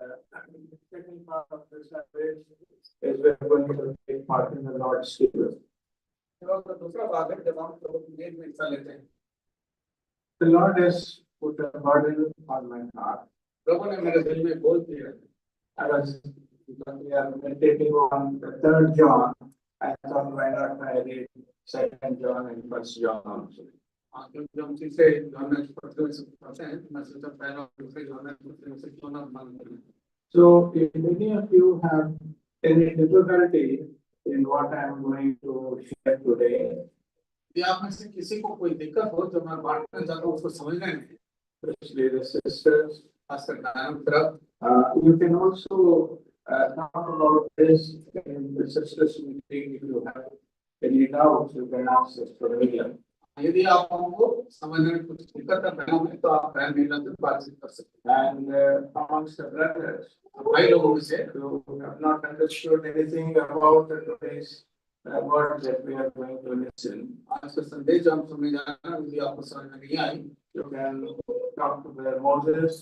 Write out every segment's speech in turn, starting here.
The second part of the service is we are going to take part in the Lord's Supper. दूसरा भाग है जब हम लोग मेज में हिस्सा लेते हैं। The Lord has put a burden on my heart. प्रभु ने मेरे दिल में बोल दिया। We are meditating on the 3rd John. I thought why not I read 2nd John and 1st John also. क्योंकि हम तीसरे जॉन में पढ़ते हैं, मैं सोचा पहला दूसरे जॉन में क्यों ना मान करें। So if many of you have any difficulty in what I am going to share today, यदि आप में से किसी को कोई दिक्कत हो जो मैं बांटना चाहता हूँ उसको समझने में, especially the sisters, खासकर दानव तरफ, you can also talk about this in the sisters meeting. If you have any doubts, you can ask Sister Miriam. यदि आप हमको समझने में कुछ दिक्कत है बहनों में, तो आप बहन मीना से बातचीत कर सकते हैं। And amongst the brothers, भाई लोगों में से who have not understood anything about today's word that we are going to listen, आज का संदेश जो हम सुनने जा रहे हैं, यदि आपको समझ में नहीं आई, you can talk to Brother Moses,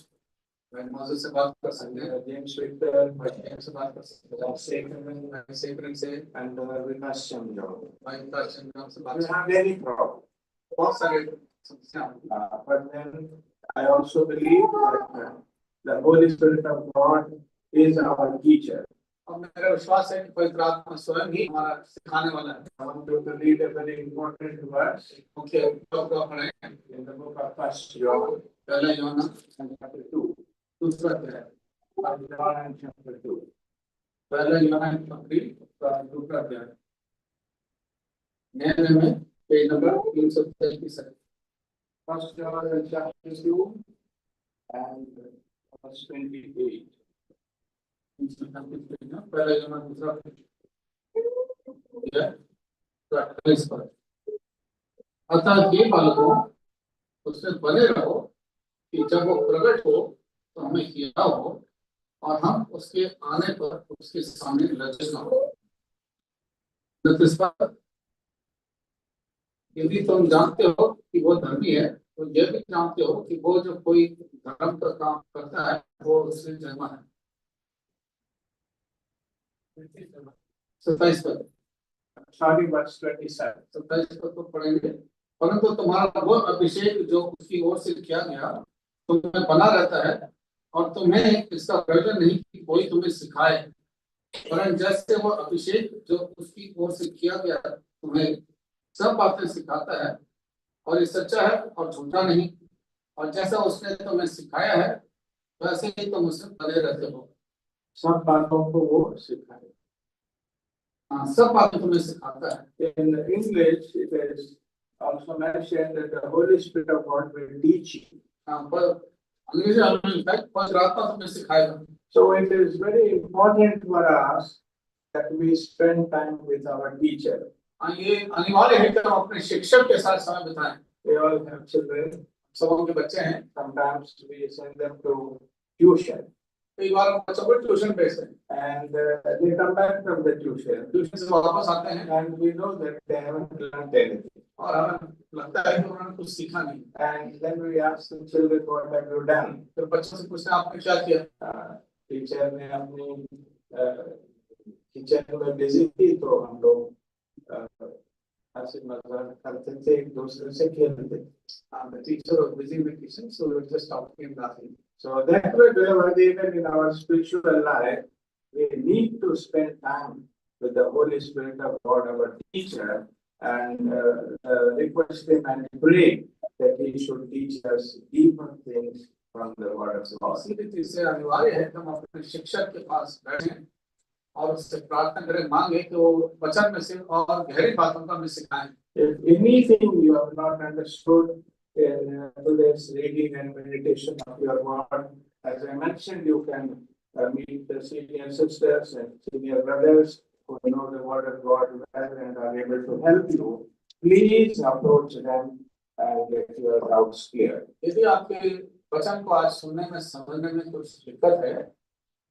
मौजूद से बात कर सकते हैं, James Victor, भाई से बात कर सकते हैं, सेकरन से, and Vikas Chandra. भाई का चंद्रम से बात We कर have any problem. बहुत सारे समस्या। But then I also believe that the Holy Spirit of God is our teacher. और मेरा विश्वास है कि पवित्र आत्मा स्वयं ही हमारा सिखाने वाला है। I want you to read a very important verse मुख्य पढ़े in the book of 1st John, पहला यूहन्ना chapter 2. दूसरा अध्याय, 1 John and chapter 2. पहला यूहन्ना दूसरा अध्याय, नए में पेज नंबर 333 है। 1 John and chapter 2 and verse 28. पहला यूहन्ना दूसरा अध्याय 28 पर, अतः हे बालकों, उसमें बने रहो कि जब वो प्रकट हो तो हमें हिला हो और हम उसके आने पर उसके सामने लज्जित न हो। यदि तुम जानते हो कि वो धर्मी है, तो यह भी जानते हो कि वो जो कोई धर्म का काम करता है वो उससे जन्मा है। 27 पर, Sorry, verse 27. 27 पर तो पढ़ेंगे। परंतु तुम्हारा वो अभिषेक जो उसकी ओर से किया गया तुम्हें बना रहता है, और तुम्हें इसका प्रयोजन नहीं कि कोई तुम्हें सिखाए, परंतु जैसे वो अभिषेक जो उसकी ओर से किया गया तुम्हें सब बातें सिखाता है, और ये सच्चा है और झूठा नहीं, और जैसा उसने तुम्हें सिखाया है वैसे ही तुम उससे बने रहते हो। सब बातों को वो सिखाए। हाँ, सब बातें तुम्हें सिखाता है। In English, it is also mentioned that the Holy Spirit of God will teach you. हाँ, पर अंग्रेजी में लिखा है पवित्र आत्मा तुम्हें सिखाएगा। So it is very important for us that we spend time with our teacher. हाँ, ये अनिवार्य है कि हम अपने शिक्षक के साथ समय बिताएं। We all have children. सबों के बच्चे हैं, Sometimes we send them to tuition. कई बार हम बच्चों को ट्यूशन भेजते हैं, And they come back from the tuition. Tuition से वापस आते हैं And we know that they haven't learned anything. और हमें लगता है कि उन्होंने कुछ सीखा नहीं। And then we ask the children, what have you done? फिर बच्चों से पूछते हैं आपने क्या किया। टीचर ने अपनी किचन में बिजी थी, तो हम लोग हंसी मजाक करते थे, एक दूसरे से खेलते थे। The teacher was busy with kitchen, so we were just talking and laughing. So that way, wherever even in our spiritual life, we need to spend time with the Holy Spirit of God, our teacher, and request him and pray that he should teach us deeper things from the Word of God. इसी रीति से अनिवार्य है कि हम अपने शिक्षक के पास बैठें और उससे प्रार्थना करें, मांगे कि वो वचन में से और गहरी बातों का हमें सिखाएं। If anything you have not understood in today's reading and meditation of your word, as I mentioned, you can meet the senior sisters and senior brothers who know the word of God well and are able to help you. Please approach them and get your doubts cleared. यदि आपके वचन को आज सुनने में समझने में कुछ दिक्कत है,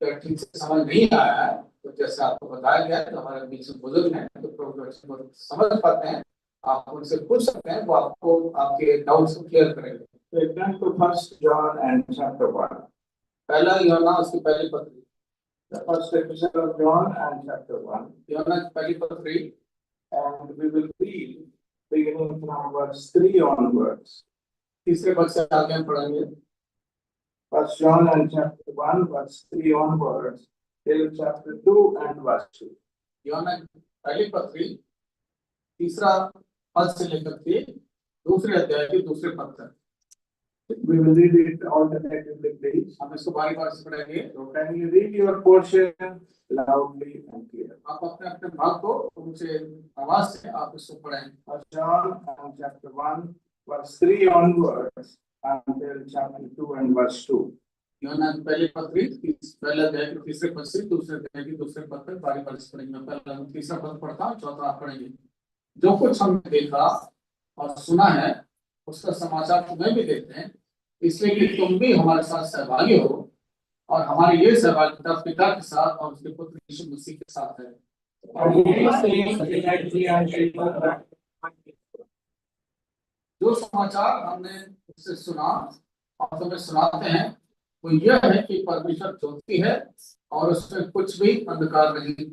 तो ठीक से समझ नहीं आया है, तो जैसे आपको बताया गया है, तो हमारे बीच में बुजुर्ग हैं तो वचन को समझ पाते हैं, आप उनसे पूछ सकते हैं, वो आपको आपके डाउट्स को क्लियर करेंगे। So turn to 1 John and chapter 1. पहला यूहन्ना उसकी पहली पत्री, the first epistle of John and chapter 1. यूहन्ना की पहली पत्री, And we will read beginning from verse 3 onwards. तीसरे पद से आगे हम पढ़ेंगे। First John and chapter 1, verse 3 onwards, till chapter 2 and verse 2. यूहन्ना की पहली पत्री तीसरा पद से लेकर के दूसरे अध्याय के दूसरे पद तक। We will read it alternatively, please. हम इसको बारी बारी से पढ़ेंगे। So can you read your portion loudly and clear? आप अपने अपने भाग को ऊंचे आवाज से आप इसको पढ़ें। First John and chapter 1, verse 3 onwards, until chapter 2 and verse 2. यूहन्ना की पहली पत्री पहले अध्याय के तीसरे पद से दूसरे अध्याय के दूसरे पद तक बारी बारी से पढ़ेंगे। पहला हम तीसरा पद पढ़ता हूँ, चौथा आप पढ़ेंगे। जो कुछ हमने देखा और सुना है उसका समाचार तुम्हें भी देते हैं, इसलिए कि तुम भी हमारे साथ सहभागी हो, और हमारी ये सहभागिता पिता के साथ और उसके पुत्र यीशु मसीह के साथ है। जो समाचार हमने उससे सुना और तुम्हें सुनाते हैं वो यह है कि परमेश्वर ज्योति है और उसमें कुछ भी अंधकार नहीं।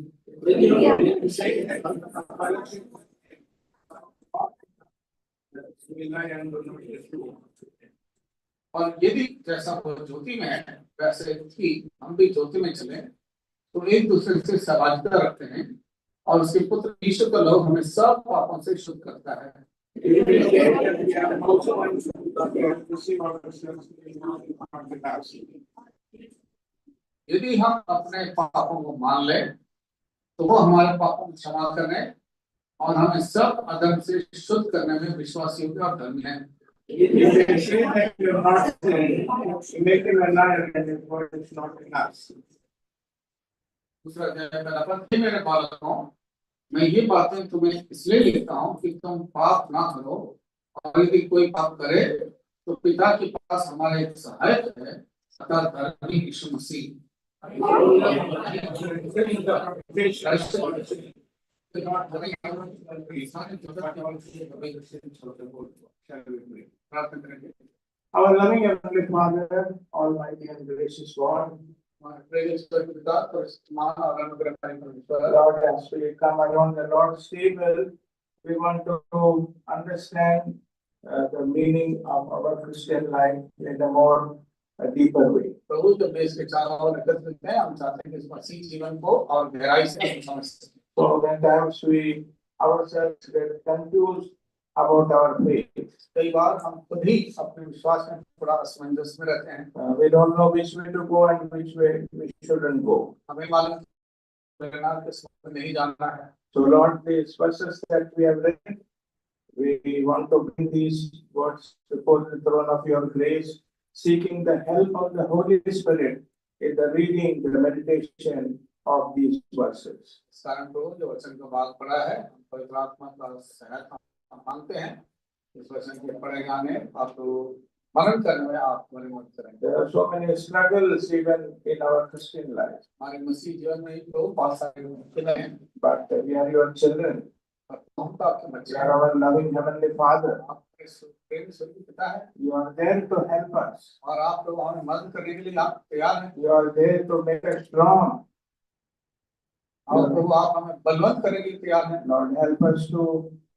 और यदि जैसा वो ज्योति में है वैसे ही हम भी ज्योति में चले तो एक दूसरे से सहभागिता रखते हैं, और उसके पुत्र यीशु का लहू हमें सब पापों से शुद्ध करता है। यदि हम अपने पापों को मान लें तो वो हमारे पापों को क्षमा करने और हमें सब अधर्म से शुद्ध करने में विश्वासी होकर और धर्मी है। दूसरा अध्याय मेरे बालकों, मैं ये बातें तुम्हें इसलिए लिखता हूँ कि तुम पाप ना करो, और यदि कोई पाप करे तो पिता के पास हमारा एक सहायक है, अर्थात धर्मी यीशु मसीह। Our loving Heavenly Father, Almighty and gracious God, Lord, as we come around the Lord's table, we want to understand the meaning of our Christian life in a more deeper way. प्रभु जब देश के चारों ओर एकत्रित हैं, हम चाहते हैं कि इस मसीह जीवन को और गहराई से समझ सकें। So when times we ourselves get confused about our faith, कई बार हम खुद ही अपने विश्वास में थोड़ा असमंजस में रहते हैं। we don't know which way to go and which way we shouldn't go. हमें मालूम किस वक्त नहीं जानना है। So Lord, these verses that we have read, we want to bring these words before the throne of your grace, seeking the help of the Holy Spirit in the reading, the meditation of these verses. इस कारण प्रभु जो वचन का भाग पढ़ा है, पवित्र आत्मा का सहायता हम मांगते हैं। इस वचन के पढ़े जाने आप मनन करने में आप हमारी मदद करें। There are so many struggles even in our Christian life, हमारे मसीह जीवन में तो बहुत सारे मुश्किलें हैं, but we are your children. हम तो आपके We बच्चे are हैं। our loving Heavenly Father. आपके प्रेम स्वर्गीय पिता है, You are there to help us. और आप लोग हमें मदद करने के लिए आप तैयार हैं। You are there to make us strong. और प्रभु आप हमें बलवंत करने के लिए तैयार हैं। Lord, help us to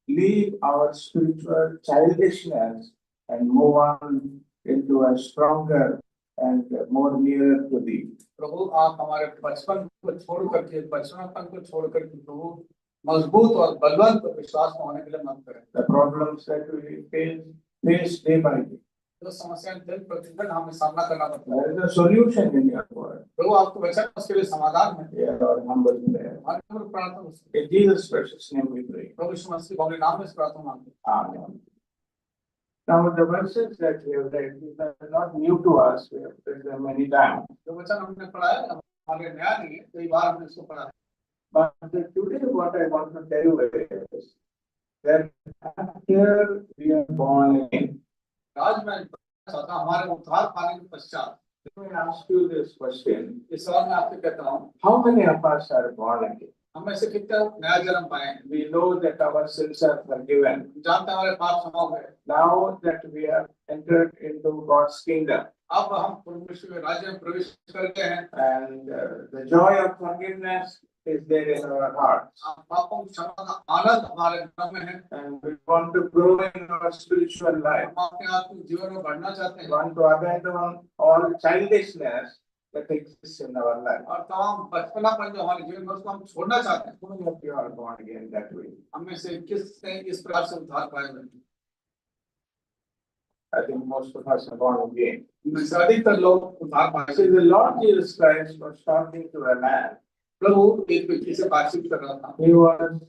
leave our spiritual childishness and move on into a stronger and more nearer to thee. प्रभु आप हमारे बचपन को छोड़ करके, बचपनपन को छोड़ करके प्रभु मजबूत और बलवंत विश्वास में होने के लिए मदद करें। The problems that we face day by day, जो समस्याएं दिन प्रतिदिन हमें सामना करना पड़ता है, there is a solution in your word. प्रभु आपको वचन उसके लिए समाधान है। Hear our humble prayer. हमारे ऊपर प्रार्थना हो। In Jesus' precious name we pray. प्रभु यीशु मसीह के नाम में इस प्रार्थना मांगते हैं। Amen. Now the verses that we have read, these are not new to us. We have read them many times. जो वचन हमने पढ़ा है हमारे नया नहीं है, कई बार हमने इसको पढ़ा है। But today what I want to tell you is that after we are born again, आज मैं चाहता हूं हमारे उद्धार पाने के पश्चात let me ask you this question. इस सवाल में आपसे कहता हूँ, How many of us are born again? हम में से कितने नया जन्म पाए हैं? We know that our sins are forgiven. जानते हैं हमारे पाप क्षमा हुए। Now that we have entered into God's kingdom, अब हम परमेश्वर के राज्य में प्रवेश कर गए हैं। and the joy of forgiveness is there in our hearts. पापों की क्षमा का आनंद हमारे दिलों में है। And we want to grow in our spiritual life. हम अपने आत्मिक जीवन में बढ़ना चाहते We हैं। want to abandon all childishness that exists in our life. और तमाम बचपनापन जो हमारे जीवन में उसको हम छोड़ना चाहते हैं। How many of you are born again that way? हम में से किसने इस प्रकार से उद्धार पाया है? I think most of us are born again. इनमें से अधिकतर लोग उद्धार पाए See, हैं। the Lord Jesus Christ was talking to a man. प्रभु एक व्यक्ति से बातचीत कर रहा था। He was,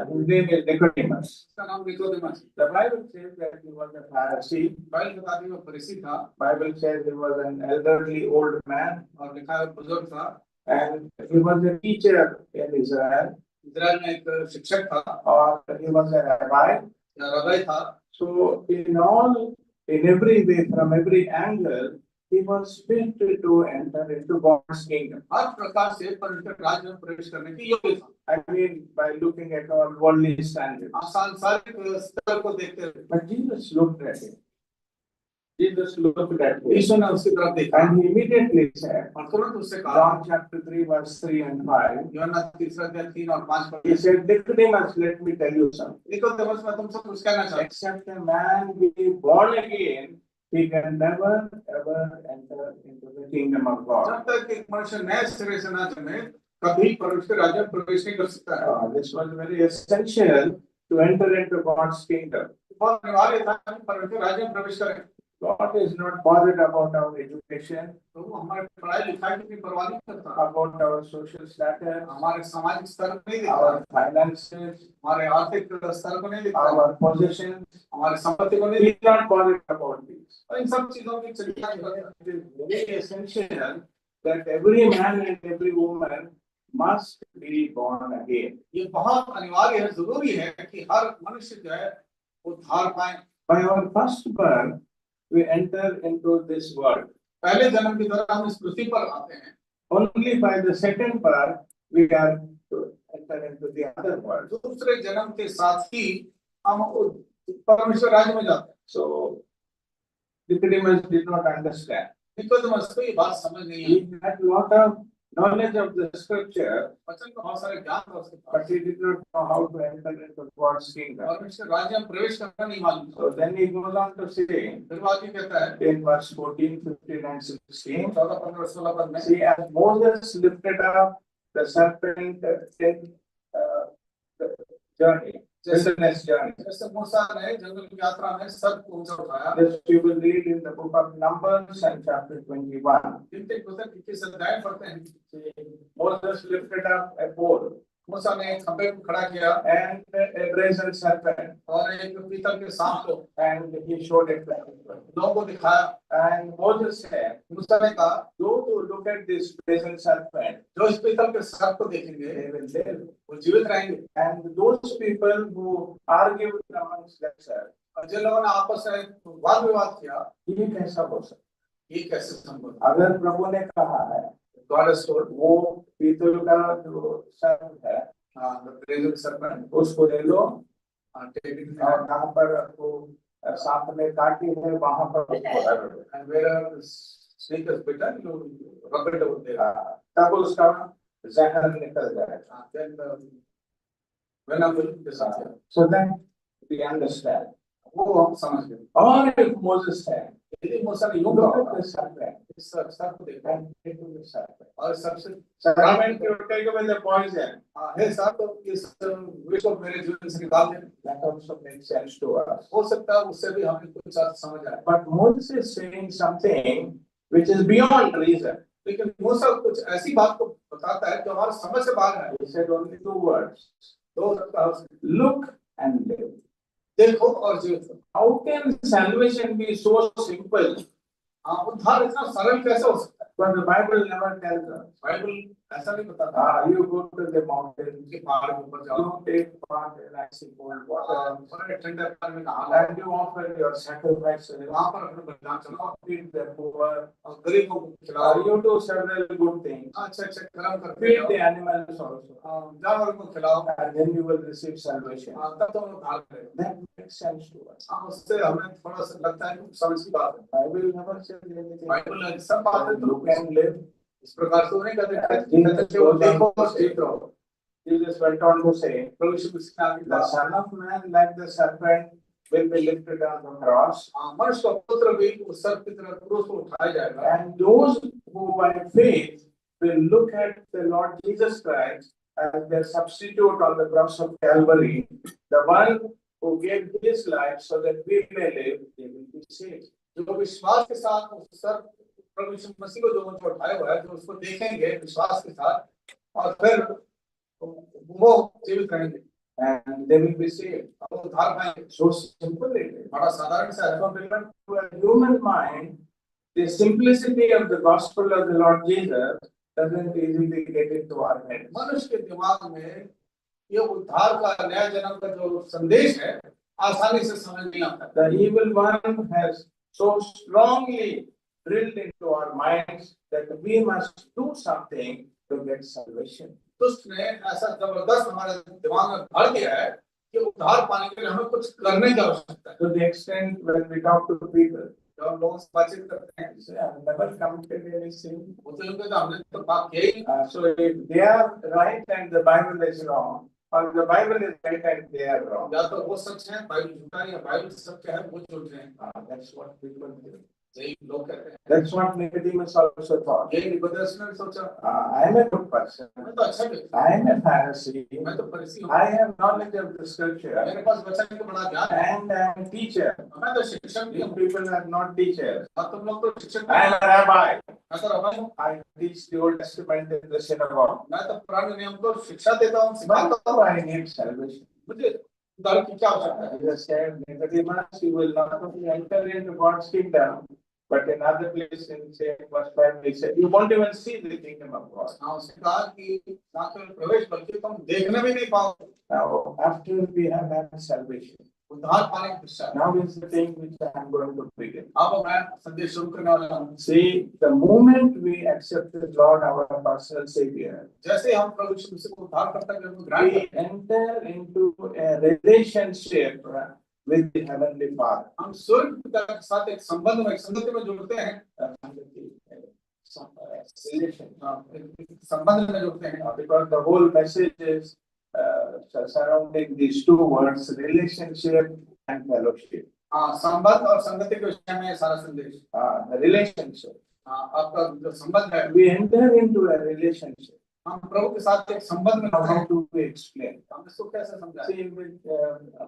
his name is Nicodemus. उसका नाम Nicodemus. The Bible says that he was a Pharisee. Bible बताती है वो फरीसी था। Bible says he was an elderly old man, और लिखा है बुजुर्ग था। and he was a teacher in Israel, Israel में एक शिक्षक था or he was a rabbi. या रबई था। So in every way, from every angle, he was fit to enter into God's kingdom. हर प्रकार से परमेश्वर के राज्य में प्रवेश करने की योग्य था। I mean, by looking at all worldly standards. आप सांसारिक स्तर को देखते हुए। But Jesus looked at him. Jesus looked at him. यीशु ने उसकी तरफ देखा And he immediately said, और तुरंत उससे कहा, John chapter 3, verse 3 and 5, यूहन्ना 3 और 5 he said, Nicodemus, let me tell you something. Nicodemus मैं तुमसे कुछ कहना चाहता हूं। Except a man be born again, he can never ever enter into the kingdom of God. जब तक एक मनुष्य नए सिरे से ना जन्मे कभी परमेश्वर के राज्य में प्रवेश नहीं कर सकता है। This was very essential to enter into God's kingdom. बहुत अनिवार्य था कि परमेश्वर के राज्य में प्रवेश करें। God is not bothered about our education, तो वो हमारे पढ़ाई लिखाई की परवाह नहीं करता, about our social status, हमारे सामाजिक स्तर को नहीं देखता, our finances, हमारे आर्थिक स्तर को नहीं देखता, our possessions. हमारे संपत्ति को नहीं He देखता। is not bothered about these. और इन सब चीजों की चिंता नहीं करता। It is very essential that every man and every woman must be born again. ये बहुत अनिवार्य है, जरूरी है कि हर मनुष्य जो है उद्धार पाए। By our first birth, we enter into this world. पहले जन्म के दौरान हम इस पृथ्वी पर आते हैं। Only by the second birth, we are to enter into the other world. दूसरे जन्म के साथ ही हम परमेश्वर राज्य में जाते हैं। So, Nicodemus did not understand. Nicodemus को ये बात समझ नहीं आई। He had a lot of knowledge of the scripture, वचन का बहुत सारे ज्ञान था उसके but pass, he did not know how to enter into God's kingdom. परमेश्वर राज्य में प्रवेश करना नहीं मालूम था। So then he goes on to say फिर वो आगे कहता है in verse 14, 15 and 16, 14, 15, 16 पद में, see, as Moses lifted up the serpent in the journey, wilderness journey. जैसे मूसा ने जंगल की यात्रा में सर्प को ऊंचा उठाया। This you will read in the book of Numbers and chapter 21. जिनके पुस्तक 21 अध्याय पढ़ते हैं। Moses lifted up a pole मूसा ने एक खंभे को खड़ा किया and a brazen serpent, और एक पीतल के सांप को and he showed it back. लोगों को दिखाया। And Moses said, मूसा ने कहा, those who look at this brazen serpent, जो इस पीतल के सांप को देखेंगे they will live. वो जीवित रहेंगे। And those people who argue amongst themselves, और जिन लोगों ने आपस में वाद विवाद किया, ये कैसा हो सकता ये कैसे संभव है? अगर प्रभु ने कहा है, God has told, वो पीतल का जो सर्प है, the brazen serpent, उसको ले लो take it और जहाँ पर आपको सांप ने काटी है वहां पर उसको रगड़ दो। and wherever the snake is bitten, you rub it over there. तब उसका जहर निकल जाएगा। Then the venom will disappear. So then we understand. वो हम समझ गए। Or if Moses said, यदि मूसा ने यूं look कहा, at the serpent इस सर्प को देखा and into the serpent. और सबसे Serpent will take away the poison. हे सर्प इस विष को मेरे जीवन से निकाल दे। That also makes sense to us. हो सकता है उससे भी हमें कुछ अर्थ समझ आए। But Moses is saying something which is beyond reason. लेकिन मूसा कुछ ऐसी बात को बताता है जो हमारे समझ से बाहर है। He said only two words: दो शब्द है उसके, look and live. देखो और जीवित हो। How can salvation be so simple? उद्धार इतना सरल कैसे हो सकता है? But the Bible never tells us. Bible ऐसा नहीं बताता You go to the mountain, कि पहाड़ के ऊपर जाओ you take part in icy cold water, बड़े ठंडे पानी में नहाना and you offer your sacrifice. वहां पर अपने बलिदान चढ़ाओ Feed the poor. और गरीबों को खिलाओ You do several good things. अच्छे अच्छे कर्म करते Feed जाओ the animals also. जानवर को खिलाओ And then you will receive salvation. तब तुम उद्धार करेगा That makes sense to us. उससे हमें थोड़ा सा लगता है कि समझ की बात है Bible never says anything. Bible सब बातें You तो can live. इस प्रकार से नहीं कहते Jesus केवल goes देखो on to और say, सीख रहो Jesus went on to say, प्रभु यीशु मसीह ने आगे the कहा Son of Man, like the serpent, will be lifted on the cross. मनुष्य का पुत्र भी उस सर्प की तरह क्रूस को उठाया जाएगा And those who by faith will look at the Lord Jesus Christ as their substitute on the cross of Calvary, the one who gave his life so that we may live, they will be saved. जो विश्वास के साथ उस सर्प प्रभु यीशु मसीह को जो उठाया हुआ है जो उसको देखेंगे विश्वास के साथ और फिर वो जीवित रहेंगे And they will be saved. और उद्धार पाएंगे So simple it is. बड़ा साधारण सा है So beloved, to a human mind, the simplicity of the gospel of the Lord Jesus doesn't easily get into our head. मनुष्य के दिमाग में ये उद्धार का नया जन्म का जो संदेश है आसानी से समझ नहीं आता The evil one has so strongly drilled into our minds that we must do something to get salvation. दुष्ट ने ऐसा जबरदस्त हमारे दिमाग में भर दिया है कि उद्धार पाने के लिए हमें कुछ करने की आवश्यकता है To the extent when we talk to people, जब हम लोगों से बातचीत करते हैं they say, "I've never committed any sin." वो तो यूं कहते हैं, हमने तो पाप किया ही नहीं। So if they are right and the Bible is wrong, or the Bible is right and they are wrong, या तो वो सच है बाइबल झूठा है या बाइबल सत्य है वो झूठ है that's what people do. यही लोग कहते हैं That's what Nicodemus also thought. यही निकोदेमुस ने सोचा I am a good person. मैं तो अच्छा व्यक्ति I am a Pharisee. हूं, मैं तो फरीसी हूँ I have knowledge of the scripture. मेरे पास वचन का बड़ा ज्ञान है And I am a teacher. मैं तो शिक्षक भी You हूँ people are not teachers. और तुम लोग तो शिक्षक I am a rabbi. मैं तो रबा हूँ I teach the Old Testament in the synagogue. मैं तो पुराने नियम को शिक्षा देता हूँ सिखाता But हूँ I need salvation. मुझे उद्धार की क्या आवश्यकता है Jesus said, Nicodemus, you will not only enter into God's kingdom, but in other place in say verse 5, he said, you won't even see the kingdom of God. हाँ उसने कहा कि ना केवल प्रवेश बल्कि तुम देखने भी नहीं पाओगे Now, after we have had salvation, उद्धार पाने के पश्चात now is the thing which I am going to begin. अब मैं संदेश शुरू करने वाला हूँ See, the moment we accept the Lord our personal Savior, जैसे हम प्रभु यीशु मसीह को उद्धार करते हैं हम ग्रहण we करते हैं enter into a relationship with the Heavenly Father. हम स्वर्ग पिता के साथ एक संबंध में एक संगति में जुड़ते हैं एक संबंध में जुड़ते हैं Because the whole message is surrounding these two words, relationship and fellowship. हाँ संबंध और संगति के विषय में सारा संदेश The relationship. आपका जो संबंध है We enter into a relationship. हम प्रभु के साथ एक संबंध में Now, रहते how हैं do we explain? हम इसको कैसे समझाएं See, with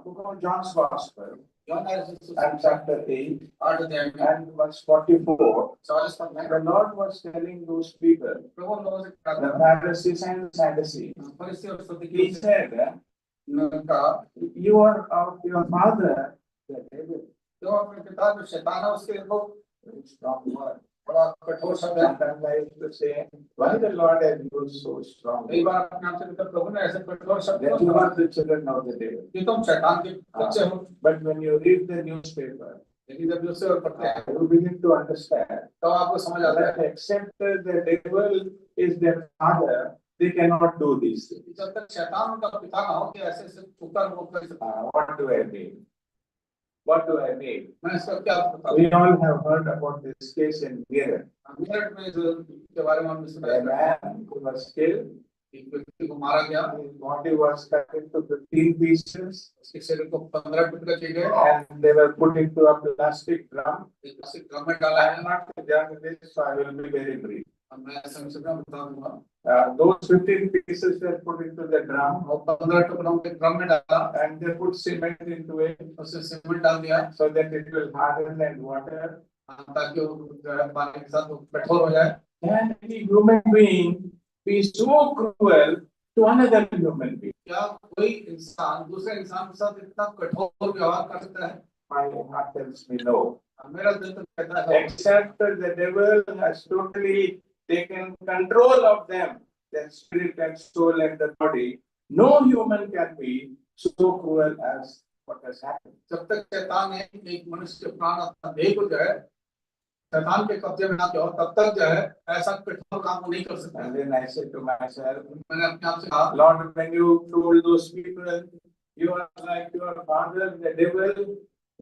book of John's Gospel, यूहन्ना and chapter 8 8 अध्याय में and verse 44, 40 पद में the Lord was telling those people, प्रभु उन लोगों से the कहता Pharisees and the Sadducees, है फरीसी और he सदुकी said, ने कहा you are of your father, the devil. जो अपने पिता जो शैतान है उसके लोग Very strong word. बड़ा कठोर शब्द है Sometimes I used to say, why the Lord has used so strong कई word? बार अपने आप से कहते प्रभु ने ऐसे कठोर शब्द That you are the children of the devil. कि तुम शैतान के बच्चे हो But when you read the newspaper, लेकिन जब दूसरे और पढ़ते हैं you begin to understand तो आपको समझ आता that है except the devil is their father, they cannot do these things. जब तक शैतान उनका पिता ना हो कि ऐसे ऐसे पुकार वो कर सकता What do I mean? What do I mean? मैं इसका क्या बताऊं We all have heard about this case in Meerut. Meerut में जो के बारे में हमने सुना A है man who was killed, एक व्यक्ति को मारा गया his body was cut into 15 pieces उसके शरीर को 15 टुकड़े किए गए and they were put into a plastic drum. एक प्लास्टिक ड्रम में डाला I है am not done with this, so I will be very brief. अब मैं संक्षेप में बता दूंगा Those 15 pieces were put into the drum और 15 टुकड़ों के ड्रम में डाला and they put cement into it उससे सीमेंट डाल दिया so that it will harden and water. ताकि वो जो है पानी के साथ वो कठोर हो जाए Can any human being be so cruel to another human being? क्या कोई इंसान दूसरे इंसान के साथ इतना कठोर व्यवहार कर सकता है my heart tells me no. मेरा दिल तो कहता है Except the devil has totally taken control of them, their spirit and soul and the body. No human can be so cruel as what has happened. जब तक शैतान ने एक मनुष्य के प्राण अपना देह को जो है शैतान के कब्जे में ना हो तब तक जो है ऐसा कठोर काम वो नहीं कर सकता। And then I said to myself, मैंने अपने आप से कहा Lord, when you told those people, you are like your father, the devil,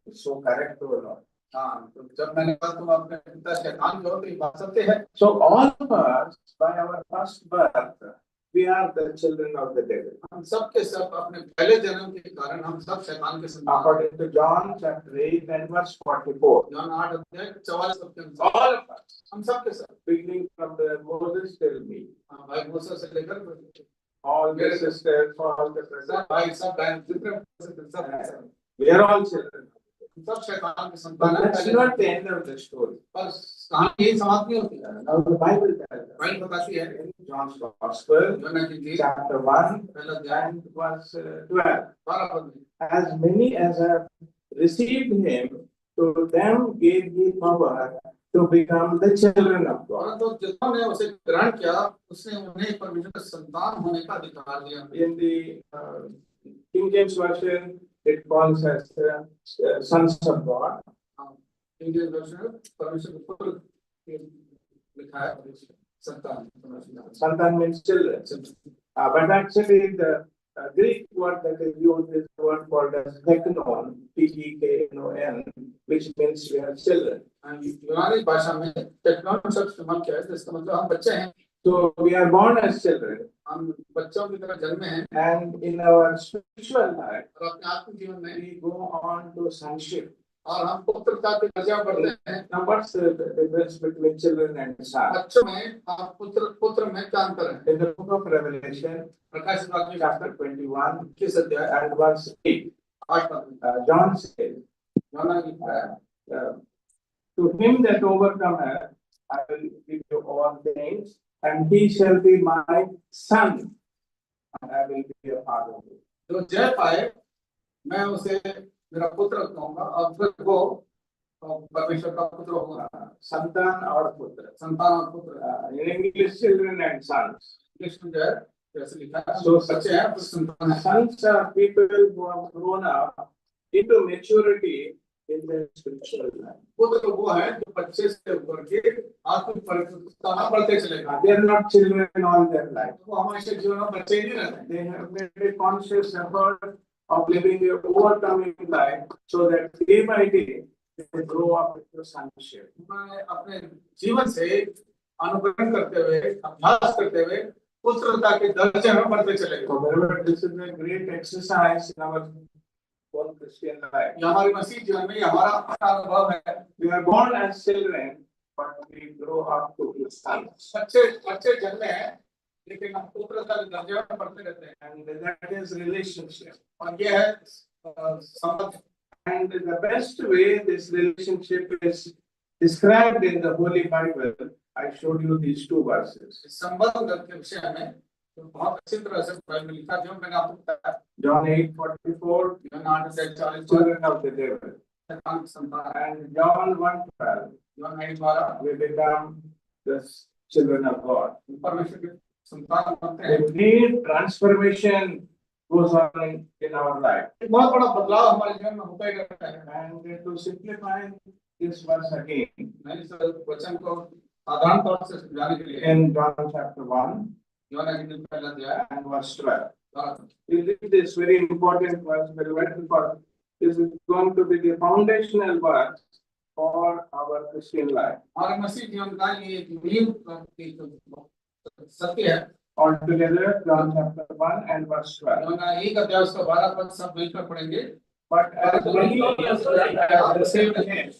it's so correct, O Lord. हाँ तो जब मैंने कहा तुम अपने पिता शैतान जो हो तो ये बात सत्य है। So all of us, by our first birth, we are the children of the devil. हम सब के सब अपने पहले जन्म के कारण हम सब शैतान के संतान हैं। According to John chapter 8 and verse 44. John 8 अध्याय 44 के अनुसार All of us, हम सब के सब beginning from the Moses till me, भाई मूसा से लेकर all the sisters, all the brothers, सब भाई सब बहन जितने सब we are all children. सब शैतान के संतान But हैं। that's not the end of the story. पर कहानी यही समाप्त नहीं होती है। Now the Bible tells us Bible बताती है in John's Gospel, यूहन्ना की इंजील chapter 1 पहला अध्याय and verse 12. 12 पद में As many as have received him, to them gave he power to become the children of God. परंतु जिन्होंने उसे ग्रहण किया उसने उन्हें परमेश्वर का संतान होने का अधिकार दिया। In the King James Version, it calls as sons of God. Indian version परमेश्वर के पुत्र लिखा है संतान। Santan means children. But actually, the Greek word that is used is the word called as teknon, Teknon, which means we are children. यूनानी भाषा में टेक्नोन शब्द इस्तेमाल किया है जिसका मतलब हम बच्चे हैं। So we are born as children, हम बच्चों की तरह जन्मे हैं and in our spiritual life, और अपने आत्मिक जीवन में we go on to sonship. और हम पुत्रता के दर्जा पर बढ़ते हैं। Now, what's the difference between children and sons? बच्चों में आप पुत्र में क्या अंतर है? In the book of Revelation, प्रकाशित वाक्य chapter 21 किस अध्याय and verse 8, 8 पद John says, यूहन्ना की to him that overcometh, I will give you all things, and he shall be my son, and I will be a father. जो जय पाए मैं उसे मेरा पुत्र कहूंगा और फिर वो परमेश्वर का पुत्र होगा। संतान और पुत्र, संतान और पुत्र in English, children and sons. English में जो है जैसे लिखा है So, बच्चे हैं तो संतान है। Sons are people who have grown up into maturity in their spiritual life. पुत्र वो है जो बच्चे से ऊपर के आत्मिक परिपक्वता में बढ़ते चलेगा। They are not children all their life. वो हमेशा जीवन में बच्चे ही नहीं रहते। They have made a conscious effort of living a overcoming life so that day by day they grow up into sonship. उन्होंने अपने जीवन से अनुकरण करते हुए अभ्यास करते हुए पुत्रता के दर्जे में बढ़ते चलेंगे। So wherever this is a great exercise in our whole Christian life. ये हमारे मसीह जीवन में हमारा अच्छा अनुभव है। We are born as children, but we grow up to be sons. बच्चे जन्मे हैं लेकिन हम पुत्रता के दर्जे में बढ़ते रहते हैं। And that is relationship. और ये है संबंध। And the best way this relationship is described in the Holy Bible, I showed you these two verses. संबंध के विषय में तो बहुत अच्छी तरह से बाइबल में लिखा जो मैंने आपको बताया। John 8:44, यूहन्ना 8:40 children of the devil. शैतान की संतान है। And John 1:12, यूहन्ना 8:12 we become the children of God. परमेश्वर के संतान बनते A हैं। great transformation goes on in our life. एक बहुत बड़ा बदलाव हमारे जीवन में होता ही रहता है। And to simplify this verse again, मैं इस वचन को साधारण तौर से समझाने के लिए in John chapter 1 यूहन्ना की पहला अध्याय and verse 12. 12 We read this very important verse, very vital verse. This is going to be the foundational verse for our Christian life. हमारे मसीह जीवन का ये एक नींव सत्य है। Altogether, John chapter 1 and verse 12. यूहन्ना 1 अध्याय उसका 12 पद सब मिलकर पढ़ेंगे। But as many as have received him,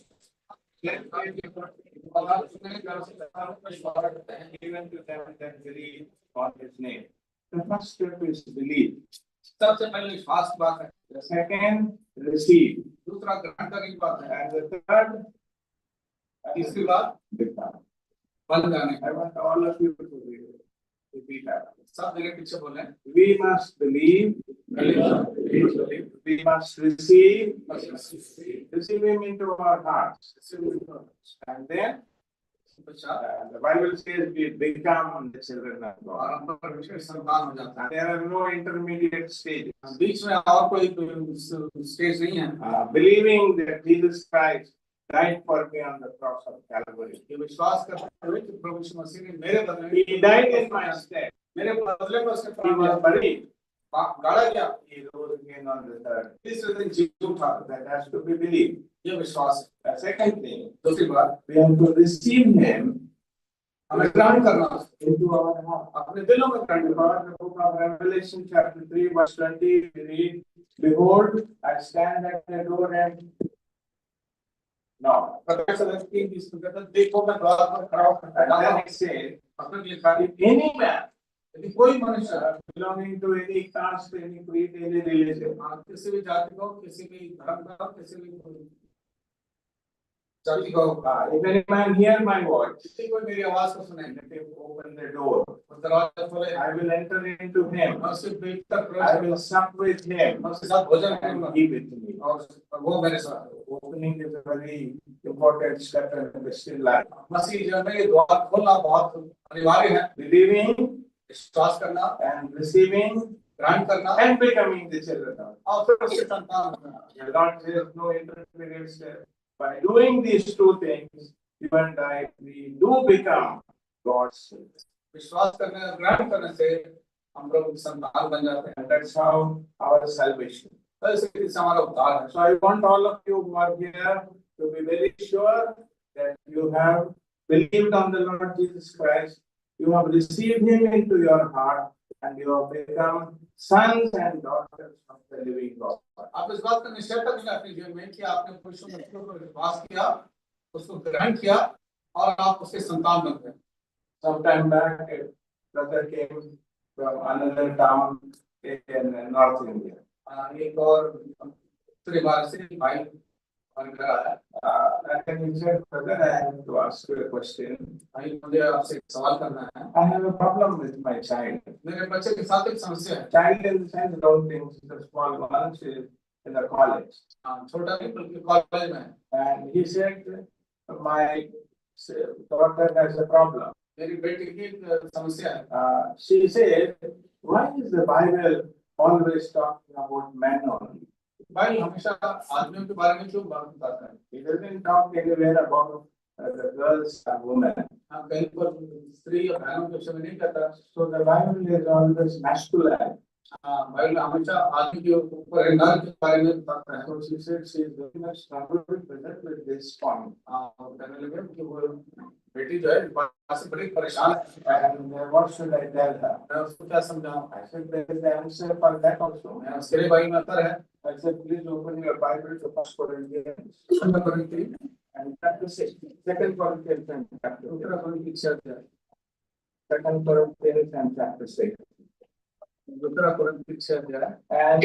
given to them that believe on his name. The first step is believe. सबसे पहले विश्वास की बात है। The second, receive. दूसरा ग्रहण करने की बात है। And the third, तीसरी बात become. बन जाने I want all of you to repeat that. सब मेरे पीछे बोले। We must believe, we must receive, receive him into our hearts. And then the Bible says we become the children of और God. हम परमेश्वर के संतान हो जाते हैं। There are no intermediate stages. बीच में और कोई स्टेज नहीं है। Believing that Jesus Christ died for me on the cross of Calvary. ये विश्वास करते हुए कि प्रभु यीशु मसीह ने मेरे बदले He died in my stead. मेरे बदले में उसने He was buried. गाड़ा गया। He rose again on the third. तीसरे दिन जी उठा। That has to be believed. ये विश्वास है। The second thing, दूसरी बात, we have to receive him हमें ग्रहण करना into our heart. अपने दिलों में ग्रहण करना। Because the book of Revelation chapter 3 verse 20 we read, behold, I stand at the door and knock. देखो मैं द्वार पर खड़ा And then हूँ। it says, अपने लिखा है, if any man यदि कोई मनुष्य belonging to any caste, any creed, any religion, किसी भी जाति को, किसी भी धर्म का, किसी भी जाति को, if any man hear my voice, किसी कोई मेरी आवाज को सुने, let him open the door. और दरवाजा खोले, I will enter into him. मैं उसके भीतर I प्रवेश will sup with him मैं उसके साथ भोजन and करूंगा he with me. और वो मेरे साथ। Opening is a very important step in the Christian life. मसीह जीवन में ये द्वार खोलना बहुत अनिवार्य है। Believing विश्वास करना and receiving ग्रहण करना and becoming the children of God. और फिर उसके संतान बनना। The Lord says no intermediate step. By doing these two things, you and I, we do become God's children. विश्वास करने और ग्रहण करने से हम प्रभु के संतान बन जाते हैं। And that's how our salvation. तो इसी से हमारा उद्धार है। So I want all of you who are here to be very sure that you have believed on the Lord Jesus Christ, you have received him into your heart, and you have become sons and daughters of the living God. आप इस बात का निश्चय कर लें अपने जीवन में कि आपने पुरुषों मित्रों पर विश्वास किया, उसको ग्रहण किया और आप उसके संतान बन गए। Some time back, a brother came from another town in North India. एक और परिवार से भाई हमारे घर आया। And he said, brother, I have to ask you a question. भाई मुझे आपसे एक सवाल करना है। I have a problem with my child. मेरे बच्चे के साथ एक समस्या है। Child in the sense, don't think the small one, she is in the college. छोटा नहीं बल्कि कॉलेज में है। And he said, my daughter has a problem. मेरी बेटी की एक समस्या है। She said, why is the Bible always talking about men only? भाई हमेशा आदमियों के बारे में क्यों बात बताता है? It doesn't talk anywhere about the girls and women. हम कहीं पर स्त्री और बहनों के विषय में नहीं कहता। So the Bible is always masculine. Bible हमेशा आदमी के ऊपर नर के बारे में बताता है। So she said she is very much troubled with this point. कहने लगे कि वो बेटी जो है बात से बड़ी परेशान है। And what should I tell her? मैं उसको क्या समझाऊं? I said there is the answer for that also. मैं उसके लिए भाई में उत्तर है। I said please open your Bible to 1 Corinthians and chapter 6. 2 Corinthians and chapter 6. 2 Corinthians and chapter 6. And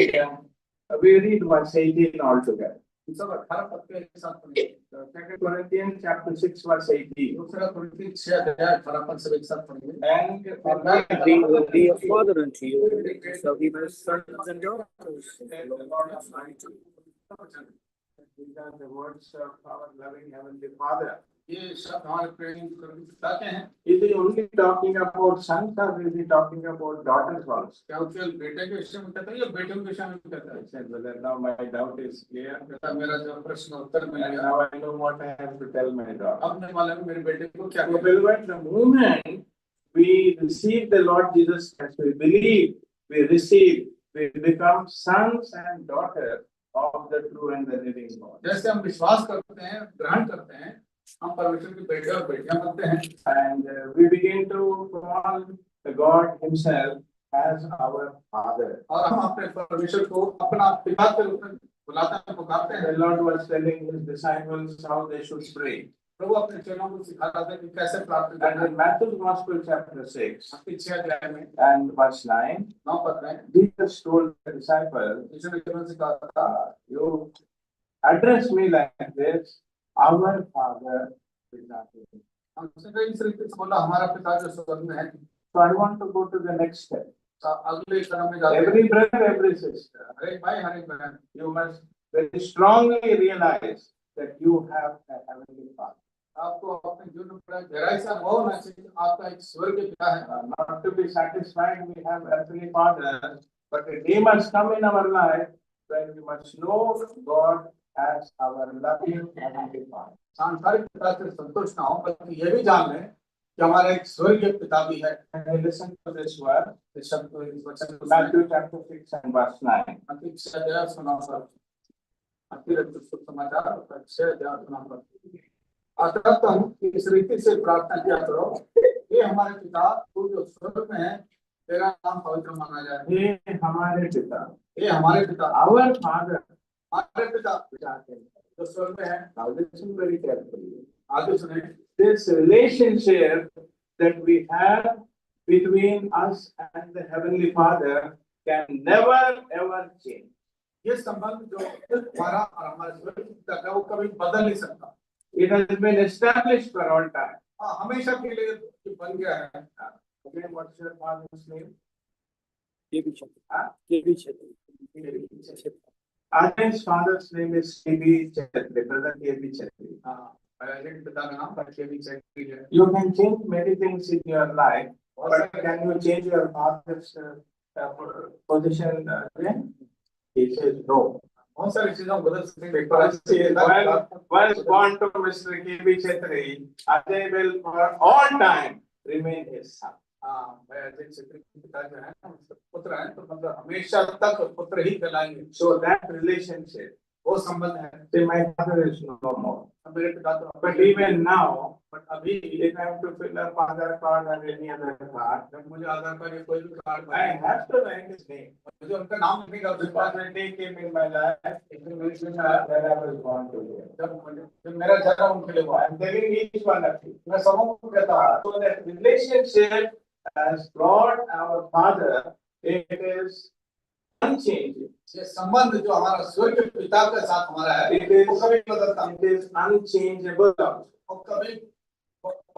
we read verse 18 altogether. सब 18 पद के साथ पढ़ेंगे। 2 Corinthians chapter 6 verse 18. दूसरा कुरिन्थियों 6 अध्याय 18 पद से एक साथ पढ़ेंगे। And He will be a father unto you, so he will sons and daughters. these are the words of our loving heavenly Father. ये शब्द हमारे प्रेमी पिता के हैं। Is he only talking about sons or is he talking about daughters also? क्या वो केवल बेटे के विषय में कहता है या बेटियों के विषय में कहता है? I said, well, now my doubt is clear. कहता मेरा जो प्रश्न उत्तर मिल And गया। now I know what I have to tell my daughter. अब मैं मालूम मेरे बेटे को क्या So, कहना है। beloved, the moment we receive the Lord Jesus Christ, we believe, we receive, we become sons and daughters of the true and the living God. जैसे हम विश्वास करते हैं, ग्रहण करते हैं, हम परमेश्वर के बेटे और बेटियां बनते हैं। And we begin to call the God Himself as our Father. और हम अपने परमेश्वर को अपना पिता के रूप में बुलाते हैं, पुकारते हैं। The Lord was telling His disciples how they should pray. प्रभु अपने चेलों को सिखाता था कि कैसे प्रार्थना करना And है। in Matthew's Gospel, chapter 6 मत्ती 6 अध्याय में and verse 9, 9 पद में Jesus told the disciples, यीशु ने केवल सिखाता था, you address me like this, our Father is not in heaven. हमसे कई इस तरीके से बोला, हमारा पिता जो स्वर्ग में है। So I want to go to the next step. अगले कदम में जाते हैं। Every brother, every sister, हर एक भाई, हर एक बहन, you must very strongly realize that you have a heavenly Father. आपको अपने जीवन में बड़ा गहराई से अनुभव होना चाहिए कि आपका एक स्वर्गीय पिता है। Not to be satisfied, we have earthly Father, but a day must come in our life when we must know God as our loving heavenly Father. सांसारिक पिता से संतुष्ट ना हो, बल्कि ये भी जान लें कि हमारा एक स्वर्गीय पिता भी है। And listen to this word, इस शब्द को, इस वचन को Matthew chapter 6 and verse 9. मत्ती 6 अध्याय सुना पर मत्ती रचित समाचार 6 अध्याय सुना पर अतः तुम इस रीति से प्रार्थना किया करो, ये हमारे पिता तू जो स्वर्ग में है, तेरा नाम पवित्र माना जाए। हे हमारे पिता, ये हमारे पिता, our Father, हमारे पिता जाते जो स्वर्ग में है। Now listen very carefully. आगे सुने, This relationship that we have between us and the Heavenly Father can never ever change. ये संबंध जो हमारा और हमारे स्वर्गीय पिता का वो कभी बदल नहीं सकता। It has been established for all time. हमेशा के लिए बन गया है। Okay, what's your father's name? KB Chetri. Huh? KB Chetri. Ajay's father's name is KB Chetri, brother KB Chetri. Ajay पिता का नाम केबी चेत्री है। You can change many things in your life, but can you change your father's position again? He says no. बहुत सारी चीजों को बदल सकते हैं। Because he is once born to Mr. KB Chetri, Ajay will for all time remain his son. भाई अजय चेत्री के पिता जो है पुत्र हैं, तो मतलब हमेशा तक पुत्र ही कहलाएंगे। So that relationship, वो संबंध है। say my father is no more. मेरे पिता तो, But even now, बट अभी if I have to fill up Aadhaar card or any other card, जब मुझे आधार कार्ड या कोई भी card I have to write his name. मुझे उनका नाम लिखने का Because when they came in my life, when I was born to you. जब मेरा जन्म उनके लिए हुआ। I'm telling each one of you. मैं सबों को कहता हूँ, So that relationship as God our Father, it is unchanging. ये संबंध जो हमारा स्वर्गीय पिता के साथ हमारा है, It is, वो कभी नहीं बदलता। it is unchangeable. वो कभी